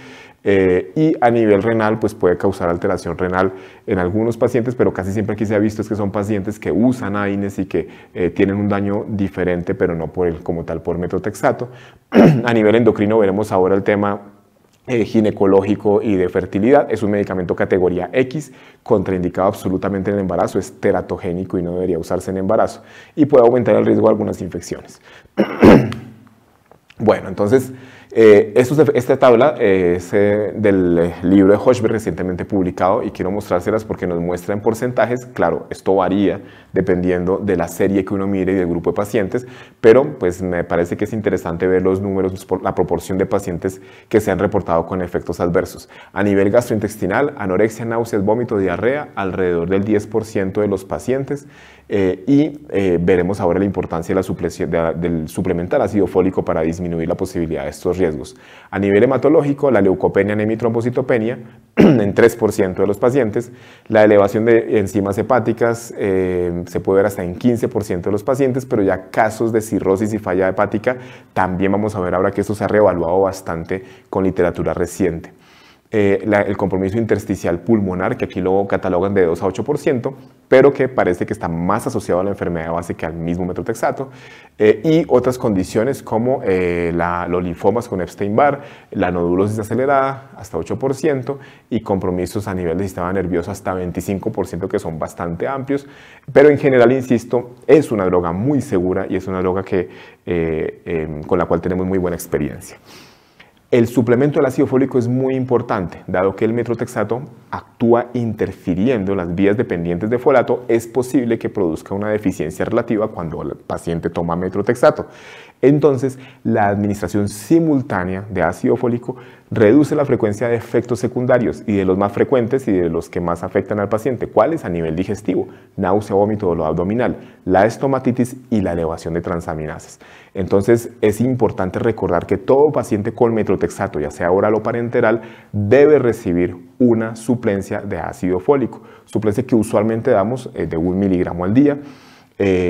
Y a nivel renal, pues puede causar alteración renal en algunos pacientes, pero casi siempre aquí se ha visto es que son pacientes que usan AINES y que tienen un daño diferente, pero no como tal por metotrexato. A nivel endocrino veremos ahora el tema ginecológico y de fertilidad. Es un medicamento categoría X, contraindicado absolutamente en el embarazo, es teratogénico y no debería usarse en embarazo y puede aumentar el riesgo de algunas infecciones. Bueno, entonces, esta tabla es del libro de Hochberg recientemente publicado y quiero mostrárselas porque nos muestra en porcentajes. Claro, esto varía dependiendo de la serie que uno mire y del grupo de pacientes, pero pues me parece que es interesante ver los números por la proporción de pacientes que se han reportado con efectos adversos. A nivel gastrointestinal, anorexia, náuseas, vómito, diarrea, alrededor del 10% de los pacientes. Veremos ahora la importancia de del suplementar ácido fólico para disminuir la posibilidad de estos riesgos. A nivel hematológico, la leucopenia, anemia y trombocitopenia en 3% de los pacientes. La elevación de enzimas hepáticas se puede ver hasta en 15% de los pacientes, pero ya casos de cirrosis y falla hepática también vamos a ver ahora que esto se ha reevaluado bastante con literatura reciente. El compromiso intersticial pulmonar, que aquí lo catalogan de 2 a 8%, pero que parece que está más asociado a la enfermedad base que al mismo metotrexato, y otras condiciones como los linfomas con Epstein-Barr, la nodulosis acelerada hasta 8% y compromisos a nivel del sistema nervioso hasta 25%, que son bastante amplios, pero en general, insisto, es una droga muy segura y es una droga con la cual tenemos muy buena experiencia. El suplemento del ácido fólico es muy importante, dado que el metotrexato actúa interfiriendo en las vías dependientes de folato, es posible que produzca una deficiencia relativa cuando el paciente toma metotrexato. Entonces, la administración simultánea de ácido fólico reduce la frecuencia de efectos secundarios y de los más frecuentes y de los que más afectan al paciente. ¿Cuáles? A nivel digestivo, náusea, vómito, dolor abdominal, la estomatitis y la elevación de transaminasas. Entonces, es importante recordar que todo paciente con metotrexato, ya sea oral o parenteral, debe recibir una suplencia de ácido fólico, suplencia que usualmente damos de 1 miligramo al día.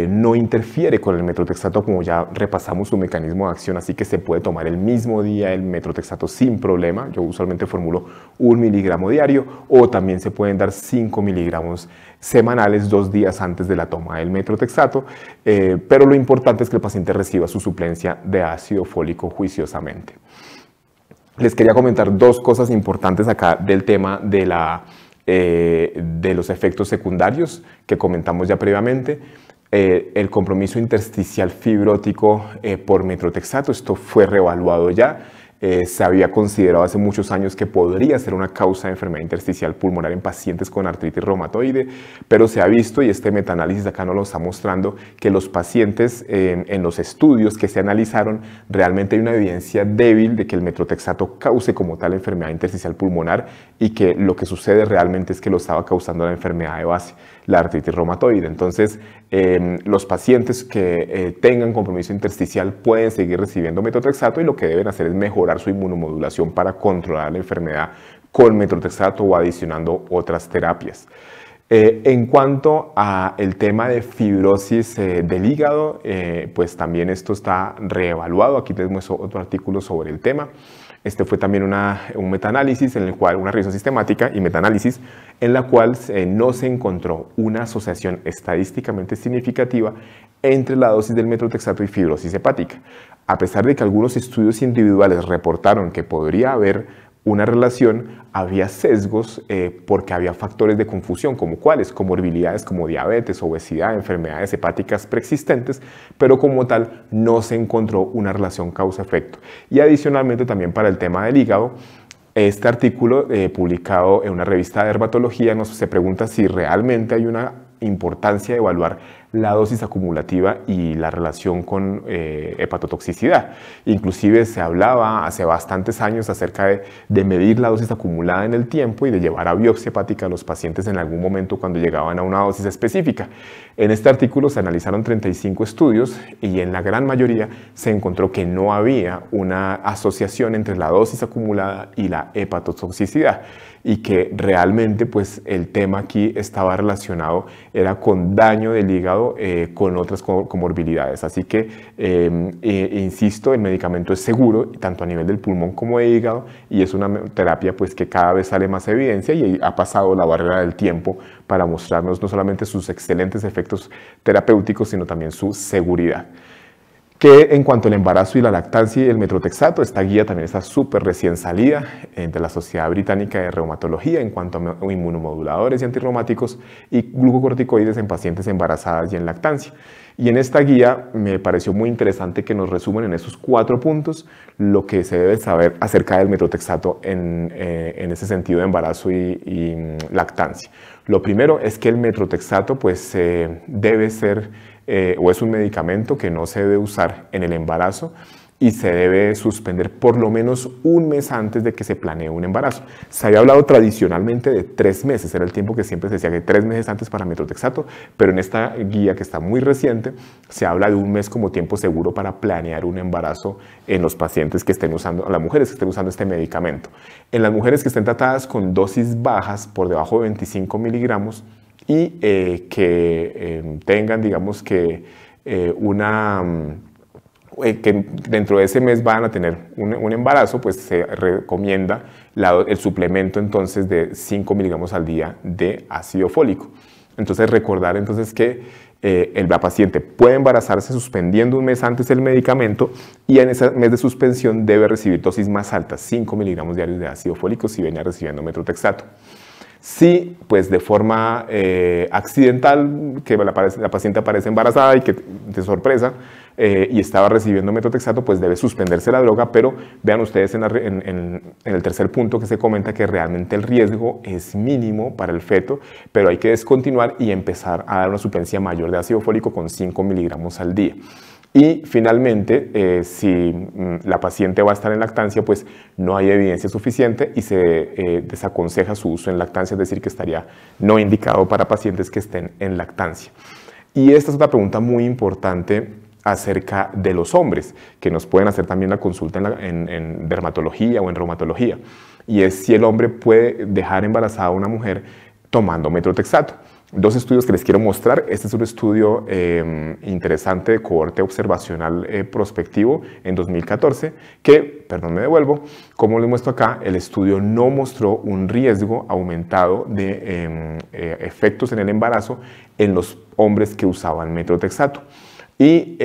No interfiere con el metotrexato, como ya repasamos su mecanismo de acción, así que se puede tomar el mismo día el metotrexato sin problema. Yo usualmente formulo 1 miligramo diario o también se pueden dar 5 miligramos semanales 2 días antes de la toma del metotrexato, pero lo importante es que el paciente reciba su suplencia de ácido fólico juiciosamente. Les quería comentar dos cosas importantes acá del tema de los efectos secundarios que comentamos ya previamente. El compromiso intersticial fibrótico por metrotexato, esto fue reevaluado ya. Se había considerado hace muchos años que podría ser una causa de enfermedad intersticial pulmonar en pacientes con artritis reumatoide, pero se ha visto, y este metaanálisis acá nos lo está mostrando, que los pacientes en los estudios que se analizaron, realmente hay una evidencia débil de que el metrotexato cause como tal enfermedad intersticial pulmonar, y que lo que sucede realmente es que lo estaba causando la enfermedad de base, la artritis reumatoide. Entonces, los pacientes que tengan compromiso intersticial pueden seguir recibiendo metrotexato, y lo que deben hacer es mejorar su inmunomodulación para controlar la enfermedad con metrotexato o adicionando otras terapias. En cuanto al tema de fibrosis del hígado, pues también esto está reevaluado. Aquí les muestro otro artículo sobre el tema. Este fue también un metaanálisis en el cual, una revisión sistemática y metaanálisis, en la cual no se encontró una asociación estadísticamente significativa entre la dosis del metrotexato y fibrosis hepática. A pesar de que algunos estudios individuales reportaron que podría haber una relación, había sesgos porque había factores de confusión, como cuáles, comorbilidades como diabetes, obesidad, enfermedades hepáticas preexistentes, pero como tal no se encontró una relación causa-efecto. Y adicionalmente también para el tema del hígado, este artículo publicado en una revista de dermatología se pregunta si realmente hay una importancia de evaluar la dosis acumulativa y la relación con hepatotoxicidad. Inclusive se hablaba hace bastantes años acerca de medir la dosis acumulada en el tiempo y de llevar a biopsia hepática a los pacientes en algún momento cuando llegaban a una dosis específica. En este artículo se analizaron 35 estudios y en la gran mayoría se encontró que no había una asociación entre la dosis acumulada y la hepatotoxicidad, y que realmente pues el tema aquí estaba relacionado era con daño del hígado con otras comorbilidades. Así que, insisto, el medicamento es seguro, tanto a nivel del pulmón como de hígado, y es una terapia pues que cada vez sale más evidencia y ha pasado la barrera del tiempo para mostrarnos no solamente sus excelentes efectos terapéuticos, sino también su seguridad. Que en cuanto al embarazo y la lactancia y el metrotexato, esta guía también está súper recién salida de la Sociedad Británica de Reumatología en cuanto a inmunomoduladores y antirreumáticos y glucocorticoides en pacientes embarazadas y en lactancia. Y en esta guía me pareció muy interesante que nos resumen en esos 4 puntos lo que se debe saber acerca del metrotexato en ese sentido de embarazo y lactancia. Lo primero es que el metrotexato pues, debe ser o es un medicamento que no se debe usar en el embarazo y se debe suspender por lo menos un mes antes de que se planee un embarazo. Se había hablado tradicionalmente de 3 meses, era el tiempo que siempre se decía que 3 meses antes para metrotexato, pero en esta guía que está muy reciente se habla de un mes como tiempo seguro para planear un embarazo en los pacientes que estén usando, las mujeres que estén usando este medicamento. En las mujeres que estén tratadas con dosis bajas por debajo de 25 miligramos, y que tengan, digamos que que dentro de ese mes van a tener un embarazo, pues se recomienda el suplemento entonces de 5 miligramos al día de ácido fólico. Entonces recordar entonces que la paciente puede embarazarse suspendiendo un mes antes el medicamento, y en ese mes de suspensión debe recibir dosis más altas, 5 miligramos diarios de ácido fólico si venía recibiendo metrotexato. Si pues de forma accidental, que la paciente aparece embarazada y que de sorpresa y estaba recibiendo metrotexato, pues debe suspenderse la droga, pero vean ustedes en el tercer punto que se comenta que realmente el riesgo es mínimo para el feto, pero hay que descontinuar y empezar a dar una suplencia mayor de ácido fólico con 5 miligramos al día. Y finalmente, si la paciente va a estar en lactancia, pues no hay evidencia suficiente y se desaconseja su uso en lactancia, es decir, que estaría no indicado para pacientes que estén en lactancia. Y esta es otra pregunta muy importante acerca de los hombres, que nos pueden hacer también la consulta en dermatología o en reumatología, y es si el hombre puede dejar embarazada a una mujer tomando metrotexato. 2 estudios que les quiero mostrar. Este es un estudio interesante de cohorte observacional prospectivo en 2014 que, perdón, me devuelvo, como les muestro acá, el estudio no mostró un riesgo aumentado de efectos en el embarazo en los hombres que usaban metrotexato. Y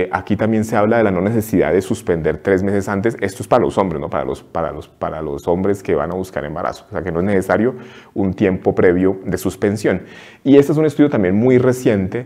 aquí también se habla de la no necesidad de suspender 3 meses antes. Esto es para los hombres, ¿no? Para los hombres que van a buscar embarazo. O sea, que no es necesario un tiempo previo de suspensión. Y este es un estudio también muy reciente,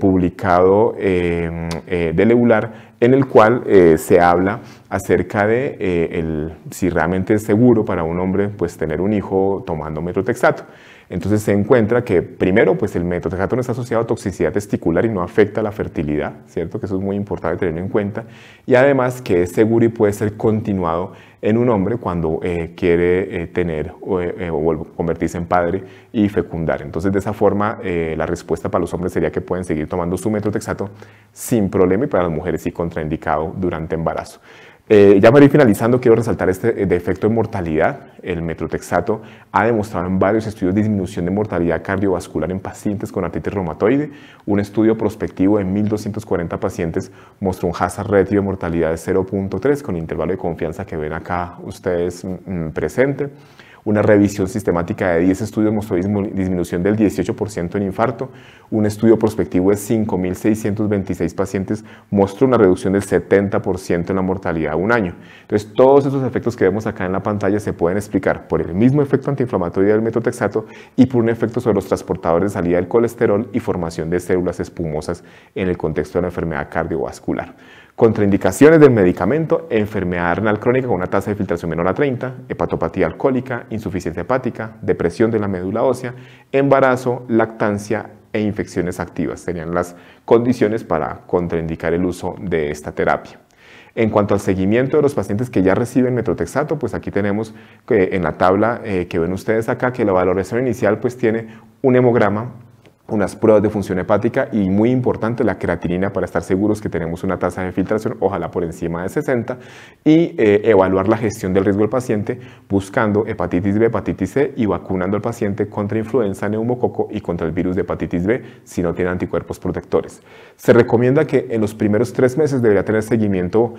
publicado del EULAR, en el cual se habla acerca de si realmente es seguro para un hombre pues, tener un hijo tomando metotrexato. Entonces se encuentra que primero pues el metotrexato no está asociado a toxicidad testicular y no afecta la fertilidad, ¿cierto? Que eso es muy importante tenerlo en cuenta. Y además que es seguro y puede ser continuado en un hombre cuando quiere tener o convertirse en padre y fecundar. Entonces de esa forma la respuesta para los hombres sería que pueden seguir tomando su metotrexato sin problema, y para las mujeres sí contraindicado durante embarazo. Ya para ir finalizando, quiero resaltar de efecto en mortalidad. El metotrexato ha demostrado en varios estudios disminución de mortalidad cardiovascular en pacientes con artritis reumatoide. Un estudio prospectivo de 1.240 pacientes mostró un hazard ratio de mortalidad de 0.3 con intervalo de confianza que ven acá ustedes presente. Una revisión sistemática de 10 estudios mostró disminución del 18% en infarto. Un estudio prospectivo de 5.626 pacientes mostró una reducción del 70% en la mortalidad a un año. Entonces, todos esos efectos que vemos acá en la pantalla se pueden explicar por el mismo efecto antiinflamatorio del metotrexato y por un efecto sobre los transportadores de salida del colesterol y formación de células espumosas en el contexto de la enfermedad cardiovascular. Contraindicaciones del medicamento: enfermedad renal crónica con una tasa de filtración menor a 30, hepatopatía alcohólica, insuficiencia hepática, depresión de la médula ósea, embarazo, lactancia e infecciones activas. Serían las condiciones para contraindicar el uso de esta terapia. En cuanto al seguimiento de los pacientes que ya reciben metotrexato, pues aquí tenemos que en la tabla que ven ustedes acá que la valoración inicial pues tiene un hemograma, unas pruebas de función hepática y, muy importante, la creatinina para estar seguros que tenemos una tasa de filtración, ojalá por encima de 60, y evaluar la gestión del riesgo del paciente buscando hepatitis B, hepatitis C y vacunando al paciente contra influenza, neumococo y contra el virus de hepatitis B si no tiene anticuerpos protectores. Se recomienda que en los primeros 3 meses debería tener seguimiento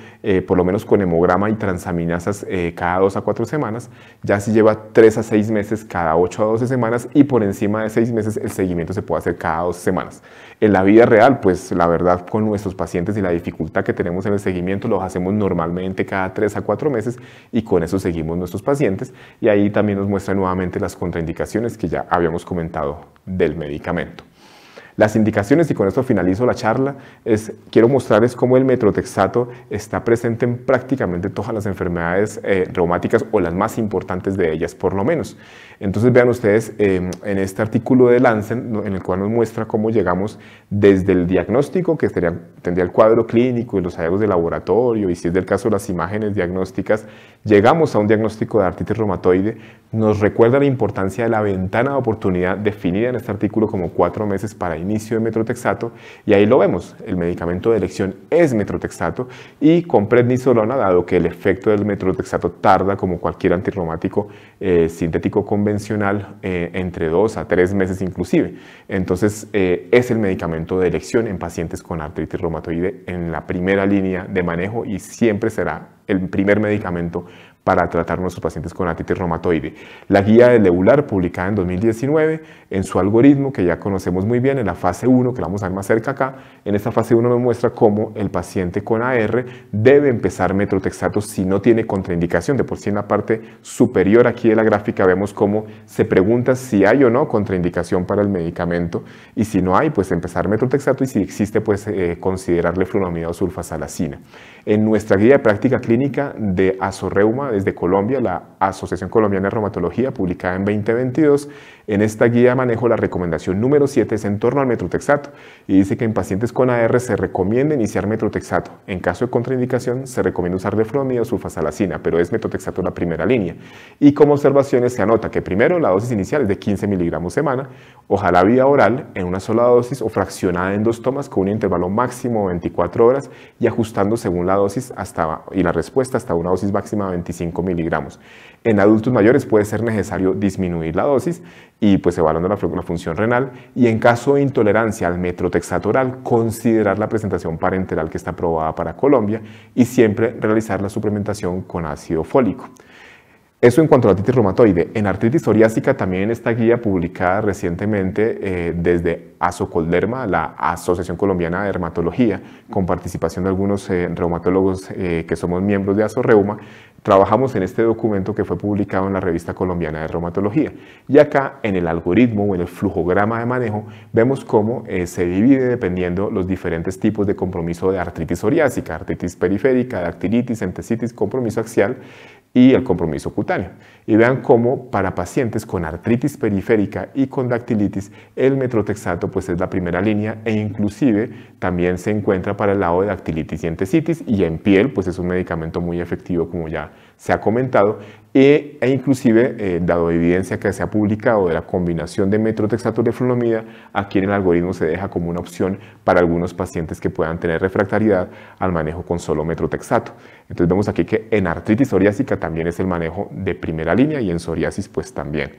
por lo menos con hemograma y transaminasas cada 2 a 4 semanas, ya si lleva 3 a 6 meses cada 8 a 12 semanas y por encima de 6 meses el seguimiento se puede hacer cada 2 semanas. En la vida real, pues la verdad con nuestros pacientes y la dificultad que tenemos en el seguimiento, los hacemos normalmente cada 3 a 4 meses y con eso seguimos nuestros pacientes, y ahí también nos muestra nuevamente las contraindicaciones que ya habíamos comentado del medicamento. Las indicaciones, y con esto finalizo la charla, quiero mostrarles cómo el metotrexato está presente en prácticamente todas las enfermedades reumáticas, o las más importantes de ellas por lo menos. Entonces vean ustedes en este artículo de Lancet, en el cual nos muestra cómo llegamos desde el diagnóstico, que tendría el cuadro clínico y los hallazgos de laboratorio, y si es del caso las imágenes diagnósticas, llegamos a un diagnóstico de artritis reumatoide. Nos recuerda la importancia de la ventana de oportunidad definida en este artículo como 4 meses para inicio de metotrexato, y ahí lo vemos, el medicamento de elección es metotrexato, y con prednisolona, dado que el efecto del metotrexato tarda como cualquier antirreumático sintético convencional entre 2 a 3 meses inclusive. Entonces es el medicamento de elección en pacientes con artritis reumatoide en la primera línea de manejo, y siempre será el primer medicamento para tratar a nuestros pacientes con artritis reumatoide. La guía del EULAR, publicada en 2019, en su algoritmo que ya conocemos muy bien, en la fase 1, que la vamos a ver más cerca acá, en esta fase 1 nos muestra cómo el paciente con AR debe empezar metotrexato si no tiene contraindicación. De por sí en la parte superior aquí de la gráfica vemos cómo se pregunta si hay o no contraindicación para el medicamento, y si no hay, pues empezar metotrexato, y si existe, pues considerarle flunomida o sulfasalacina. En nuestra guía de práctica clínica de Asorreuma desde Colombia, la Asociación Colombiana de Reumatología, publicada en 2022, en esta guía manejo la recomendación número 7, es en torno al metotrexato, y dice que en pacientes con AR se recomienda iniciar metotrexato. En caso de contraindicación se recomienda usar leflunomida o sulfasalacina, pero es metotrexato la primera línea. Y como observaciones se anota que primero la dosis inicial es de 15 miligramos semana, ojalá vía oral en una sola dosis o fraccionada en 2 tomas con un intervalo máximo de 24 horas y ajustando según la dosis y la respuesta hasta una dosis máxima de 25 miligramos. En adultos mayores puede ser necesario disminuir la dosis y pues evaluando la función renal, y en caso de intolerancia al metotrexato oral considerar la presentación parenteral que está aprobada para Colombia, y siempre realizar la suplementación con ácido fólico. Eso en cuanto a la artritis reumatoide. En artritis psoriásica también esta guía publicada recientemente desde ASOCOLDERMA, la Asociación Colombiana de Dermatología, con participación de algunos reumatólogos que somos miembros de ASOREUMA, trabajamos en este documento que fue publicado en la Revista Colombiana de Reumatología. Y acá en el algoritmo o en el flujograma de manejo vemos cómo se divide dependiendo los diferentes tipos de compromiso de artritis psoriásica, artritis periférica, dactilitis, entesitis, compromiso axial y el compromiso cutáneo. Y vean cómo para pacientes con artritis periférica y con dactilitis el metotrexato pues es la primera línea e inclusive también se encuentra para el lado de dactilitis y entesitis, y en piel pues es un medicamento muy efectivo como ya se ha comentado, e inclusive dado evidencia que se ha publicado de la combinación de metotrexato y leflunomida, aquí en el algoritmo se deja como una opción para algunos pacientes que puedan tener refractariedad al manejo con solo metotrexato. Entonces vemos aquí que en artritis psoriásica también es el manejo de primera línea y en psoriasis pues también.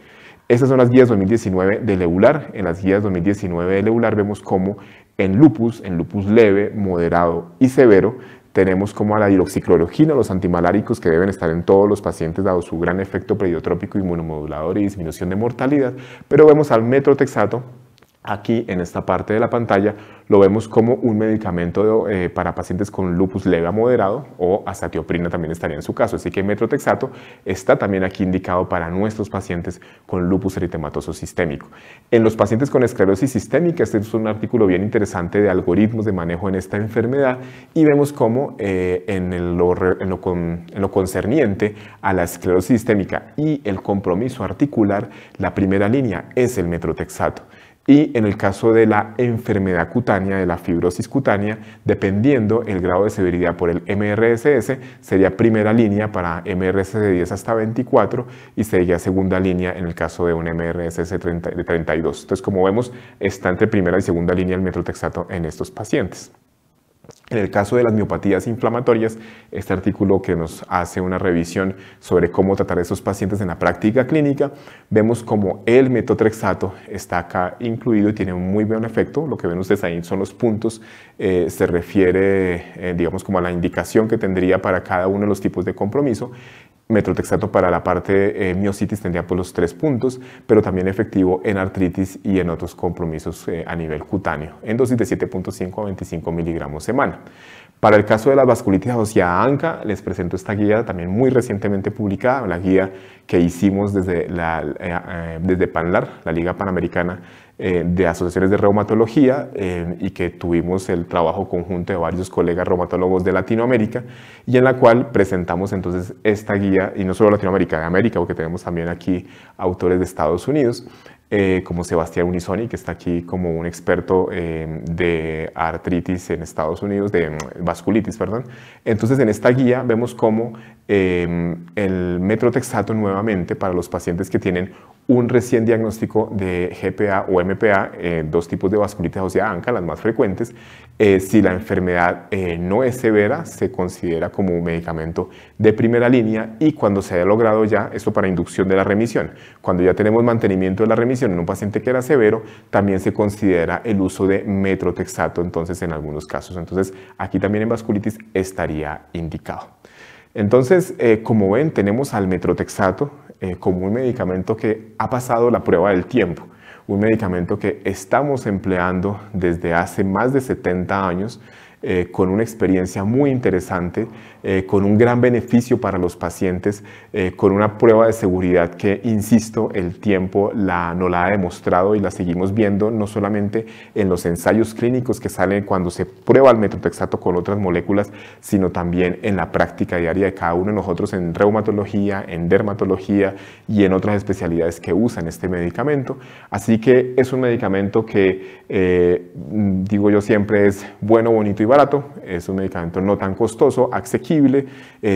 Estas son las guías 2019 del EULAR. En las guías 2019 del EULAR vemos cómo en lupus leve, moderado y severo, tenemos como a la hidroxicloroquina, los antimaláricos que deben estar en todos los pacientes dado su gran efecto pleiotópico, inmunomodulador y disminución de mortalidad, pero vemos al metotrexato. Aquí en esta parte de la pantalla lo vemos como un medicamento para pacientes con lupus leve a moderado, o azatioprina también estaría en su caso, así que metotrexato está también aquí indicado para nuestros pacientes con lupus eritematoso sistémico. En los pacientes con esclerosis sistémica, este es un artículo bien interesante de algoritmos de manejo en esta enfermedad, y vemos cómo en lo concerniente a la esclerosis sistémica y el compromiso articular, la primera línea es el metotrexato. Y en el caso de la enfermedad cutánea, de la fibrosis cutánea, dependiendo el grado de severidad por el MRSS, sería primera línea para MRSS de 10 hasta 24 y sería segunda línea en el caso de un MRSS de 32. Entonces, como vemos, está entre primera y segunda línea el metotrexato en estos pacientes. En el caso de las miopatías inflamatorias, este artículo que nos hace una revisión sobre cómo tratar a esos pacientes en la práctica clínica, vemos como el metotrexato está acá incluido y tiene un muy buen efecto. Lo que ven ustedes ahí son los puntos, se refiere, digamos, como a la indicación que tendría para cada uno de los tipos de compromiso. Metotrexato para la parte miositis tendría pues los 3 puntos, pero también efectivo en artritis y en otros compromisos a nivel cutáneo, en dosis de 7.5 a 25 miligramos semana. Para el caso de la vasculitis asociada a ANCA, les presento esta guía también muy recientemente publicada, la guía que hicimos desde PANLAR, la Liga Panamericana de Asociaciones de Reumatología, y que tuvimos el trabajo conjunto de varios colegas reumatólogos de Latinoamérica, y en la cual presentamos entonces esta guía, y no solo Latinoamérica, de América, porque tenemos también aquí autores de Estados Unidos, como Sebastián Unisoni, que está aquí como un experto de artritis en Estados Unidos, de vasculitis, perdón. Entonces, en esta guía vemos cómo el metotrexato nuevamente para los pacientes que tienen un recién diagnóstico de GPA o MPA, dos tipos de vasculitis asociada a ANCA, las más frecuentes. Si la enfermedad no es severa, se considera como un medicamento de primera línea, y cuando se haya logrado ya, esto para inducción de la remisión, cuando ya tenemos mantenimiento de la remisión en un paciente que era severo, también se considera el uso de metotrexato, entonces en algunos casos. Entonces aquí también en vasculitis estaría indicado. Entonces, como ven, tenemos al metotrexato como un medicamento que ha pasado la prueba del tiempo, un medicamento que estamos empleando desde hace más de 70 años, con una experiencia muy interesante, con un gran beneficio para los pacientes, con una prueba de seguridad que, insisto, el tiempo nos la ha demostrado y la seguimos viendo no solamente en los ensayos clínicos que salen cuando se prueba el metotrexato con otras moléculas, sino también en la práctica diaria de cada uno de nosotros en reumatología, en dermatología y en otras especialidades que usan este medicamento. Así que es un medicamento que, digo yo siempre, es bueno, bonito y barato. Es un medicamento no tan costoso, asequible.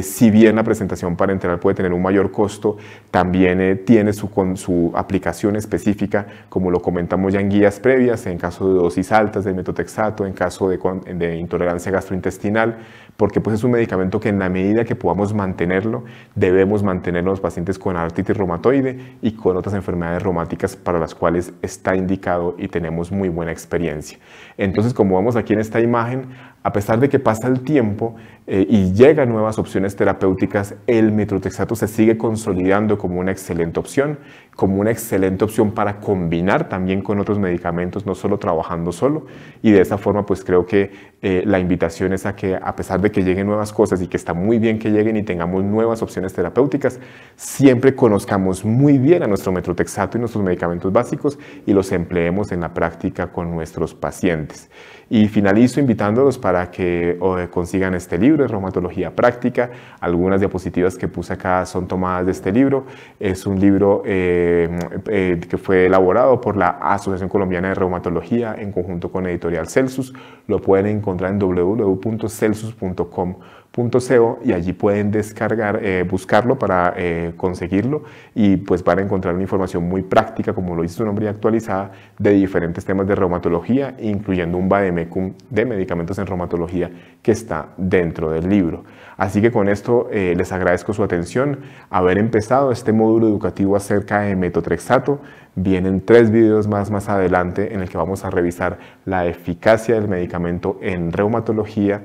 Si bien la presentación parenteral puede tener un mayor costo, también tiene su aplicación específica, como lo comentamos ya en guías previas, en caso de dosis altas de metotrexato, en caso de intolerancia gastrointestinal, porque pues es un medicamento que en la medida que podamos mantenerlo, debemos mantenerlo en los pacientes con artritis reumatoide y con otras enfermedades reumáticas para las cuales está indicado y tenemos muy buena experiencia. Entonces, como vemos aquí en esta imagen, a pesar de que pasa el tiempo y llegan nuevas opciones terapéuticas, el metotrexato se sigue consolidando como una excelente opción para combinar también con otros medicamentos, no solo trabajando solo. Y de esa forma, pues creo que la invitación es a que, a pesar de que lleguen nuevas cosas y que está muy bien que lleguen y tengamos nuevas opciones terapéuticas, siempre conozcamos muy bien a nuestro metotrexato y nuestros medicamentos básicos y los empleemos en la práctica con nuestros pacientes. Y finalizo invitándolos para que consigan este libro de Reumatología Práctica. Algunas diapositivas que puse acá son tomadas de este libro. Es un libro que fue elaborado por la Asociación Colombiana de Reumatología en conjunto con Editorial Celsus. Lo pueden encontrar en www.celsus.com.co y allí pueden descargar, buscarlo para conseguirlo, y pues van a encontrar una información muy práctica, como lo dice su nombre, y actualizada, de diferentes temas de reumatología, incluyendo un vademecum de medicamentos en reumatología que está dentro del libro. Así que con esto les agradezco su atención, haber empezado este módulo educativo acerca de metotrexato. Vienen 3 videos más adelante en el que vamos a revisar la eficacia del medicamento en reumatología,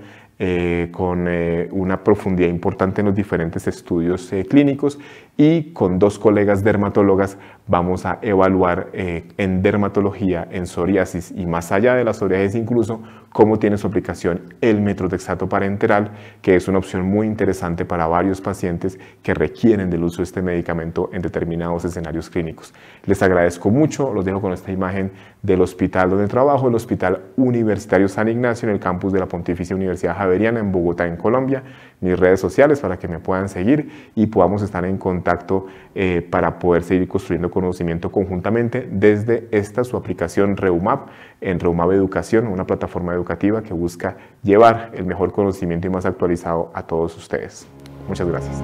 con una profundidad importante en los diferentes estudios clínicos, y con 2 colegas dermatólogas vamos a evaluar en dermatología, en psoriasis y más allá de la psoriasis incluso, cómo tiene su aplicación el metotrexato parenteral, que es una opción muy interesante para varios pacientes que requieren del uso de este medicamento en determinados escenarios clínicos. Les agradezco mucho, los dejo con esta imagen del hospital donde trabajo, el Hospital Universitario San Ignacio, en el campus de la Pontificia Universidad Javeriana en Bogotá, en Colombia. Mis redes sociales para que me puedan seguir y podamos estar en contacto para poder seguir construyendo conocimiento conjuntamente desde esta su aplicación ReuMap, en ReuMap Educación, una plataforma educativa que busca llevar el mejor conocimiento y más actualizado a todos ustedes. Muchas gracias.